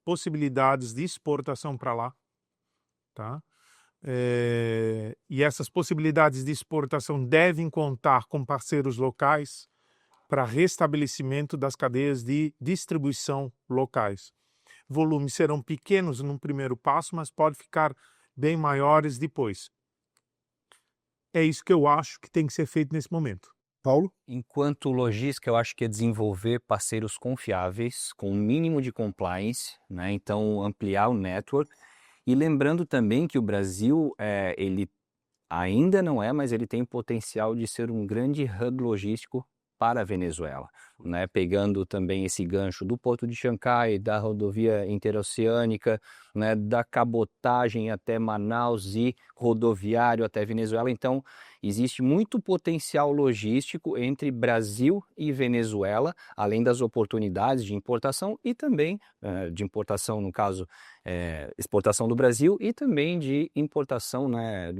possibilidades de exportação para lá, tá? E essas possibilidades de exportação devem contar com parceiros locais para restabelecimento das cadeias de distribuição locais. Volumes serão pequenos num primeiro passo, mas podem ficar bem maiores depois. É isso que eu acho que tem que ser feito nesse momento. Paulo? Enquanto logística, eu acho que é desenvolver parceiros confiáveis, com o mínimo de compliance, né? Então, ampliar o network. E lembrando também que o Brasil, ele ainda não é, mas ele tem potencial de ser um grande hub logístico para a Venezuela, né? Pegando também esse gancho do Porto de Xangai, da rodovia interoceânica, né? Da cabotagem até Manaus e rodoviário até Venezuela. Então, existe muito potencial logístico entre Brasil e Venezuela, além das oportunidades de importação e também de importação, no caso, exportação do Brasil e também de importação, né,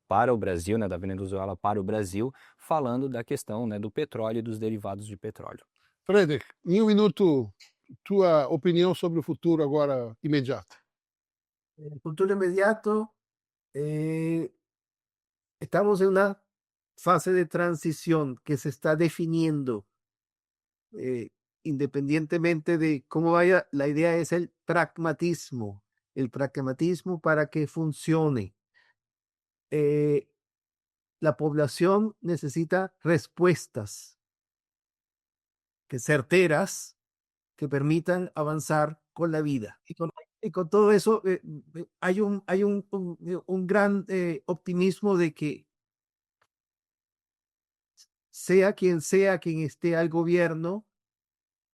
para o Brasil, né, da Venezuela para o Brasil, falando da questão, né, do petróleo e dos derivados de petróleo. Frederic, em um minuto, tua opinião sobre o futuro agora imediato. En el futuro inmediato, estamos en una fase de transición que se está definiendo. Independientemente de cómo vaya, la idea es el pragmatismo para que funcione. La población necesita respuestas certeras que permitan avanzar con la vida. Y con todo eso hay un gran optimismo de que sea quien esté al gobierno,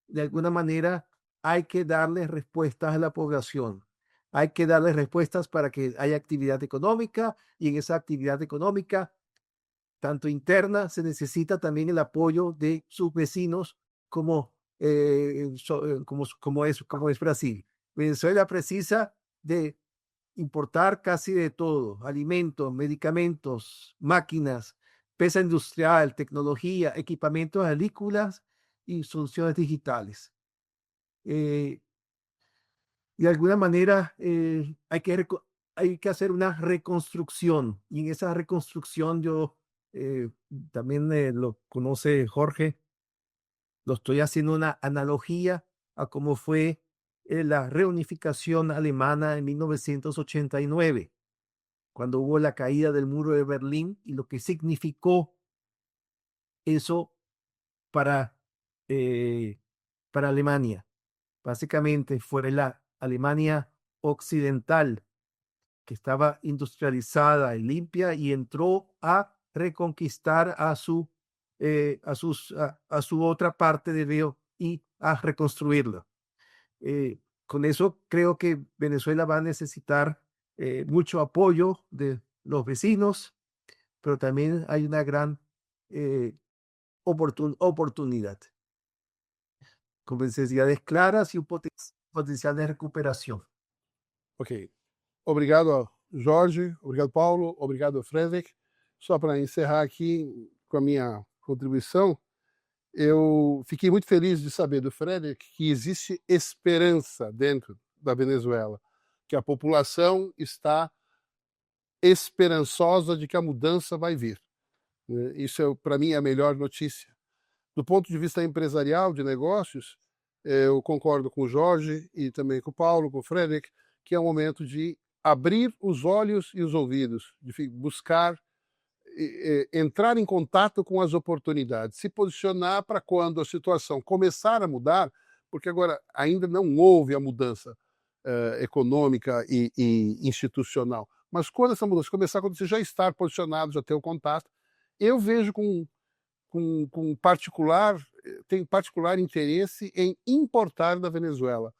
de alguna manera hay que darle respuestas a la población. Hay que darle respuestas para que haya actividad económica, y en esa actividad económica, tanto interna, se necesita también el apoyo de sus vecinos como es Brasil. Venezuela precisa de importar casi de todo: alimentos, medicamentos, máquinas, pesa industrial, tecnología, equipamientos agrícolas y soluciones digitales. De alguna manera hay que hacer una reconstrucción, y en esa reconstrucción yo también lo conoce Jorge, lo estoy haciendo una analogía a cómo fue la reunificación alemana en 1989, cuando hubo la caída del muro de Berlín y lo que significó eso para Alemania. Básicamente fue la Alemania occidental, que estaba industrializada y limpia, y entró a reconquistar a su otra parte de Río y a reconstruirla. Con eso creo que Venezuela va a necesitar mucho apoyo de los vecinos, pero también hay una gran oportunidad, con necesidades claras y un potencial de recuperação. Ok. Obrigado, Jorge. Obrigado, Paulo. Obrigado, Frederic. Só para encerrar aqui com a minha contribuição, eu fiquei muito feliz de saber do Frederic que existe esperança dentro da Venezuela, que a população está esperançosa de que a mudança vai vir. Isso, para mim, é a melhor notícia. Do ponto de vista empresarial, de negócios, eu concordo com o Jorge e também com o Paulo, com o Frederic, que é o momento de abrir os olhos e os ouvidos, de buscar entrar em contato com as oportunidades, se posicionar para quando a situação começar a mudar, porque agora ainda não houve a mudança econômica e institucional. Mas quando essa mudança começar, quando você já estar posicionado, já ter o contato, eu vejo tem particular interesse em importar da Venezuela,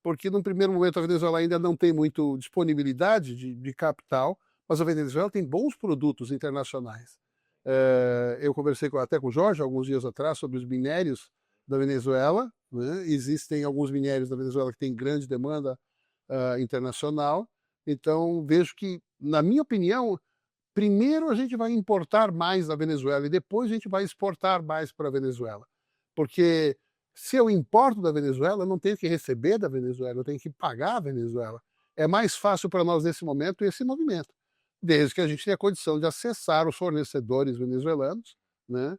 porque num primeiro momento a Venezuela ainda não tem muito disponibilidade de capital, mas a Venezuela tem bons produtos internacionais. Eu conversei até com o Jorge alguns dias atrás sobre os minérios da Venezuela, né? Existem alguns minérios da Venezuela que têm grande demanda internacional, então vejo que, na minha opinião, primeiro a gente vai importar mais da Venezuela e depois a gente vai exportar mais para a Venezuela. Porque se eu importo da Venezuela, eu não tenho que receber da Venezuela, eu tenho que pagar a Venezuela. É mais fácil para nós nesse momento esse movimento, desde que a gente tenha condição de acessar os fornecedores venezuelanos, né,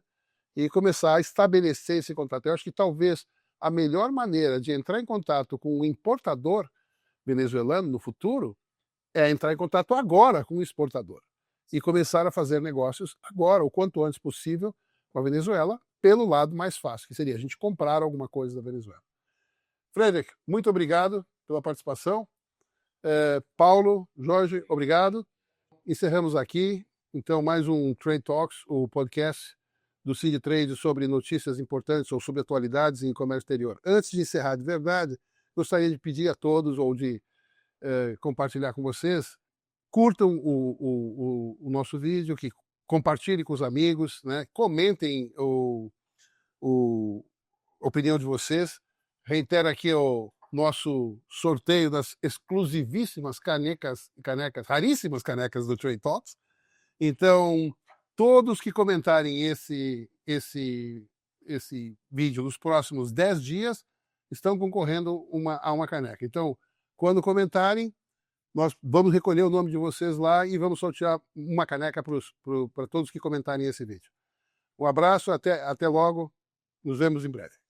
e começar a estabelecer esse contato. Eu acho que talvez a melhor maneira de entrar em contato com um importador venezuelano no futuro é entrar em contato agora com o exportador e começar a fazer negócios agora, o quanto antes possível, com a Venezuela, pelo lado mais fácil, que seria a gente comprar alguma coisa da Venezuela. Frederic, muito obrigado pela participação. Paulo, Jorge, obrigado. Encerramos aqui, então, mais um Trade Talks, o podcast do Cid Trade sobre notícias importantes ou sobre atualidades em comércio exterior. Antes de encerrar de verdade, gostaria de pedir a todos, ou de compartilhar com vocês, curtam o nosso vídeo, que compartilhem com os amigos, né? Comentem a opinião de vocês. Reitero aqui o nosso sorteio das exclusivíssimas canecas, raríssimas canecas do Trade Talks. Então, todos que comentarem esse vídeo nos próximos 10 dias estão concorrendo a uma caneca. Então, quando comentarem, nós vamos recolher o nome de vocês lá e vamos sortear uma caneca para todos que comentarem esse vídeo. Um abraço, até logo, nos vemos em breve.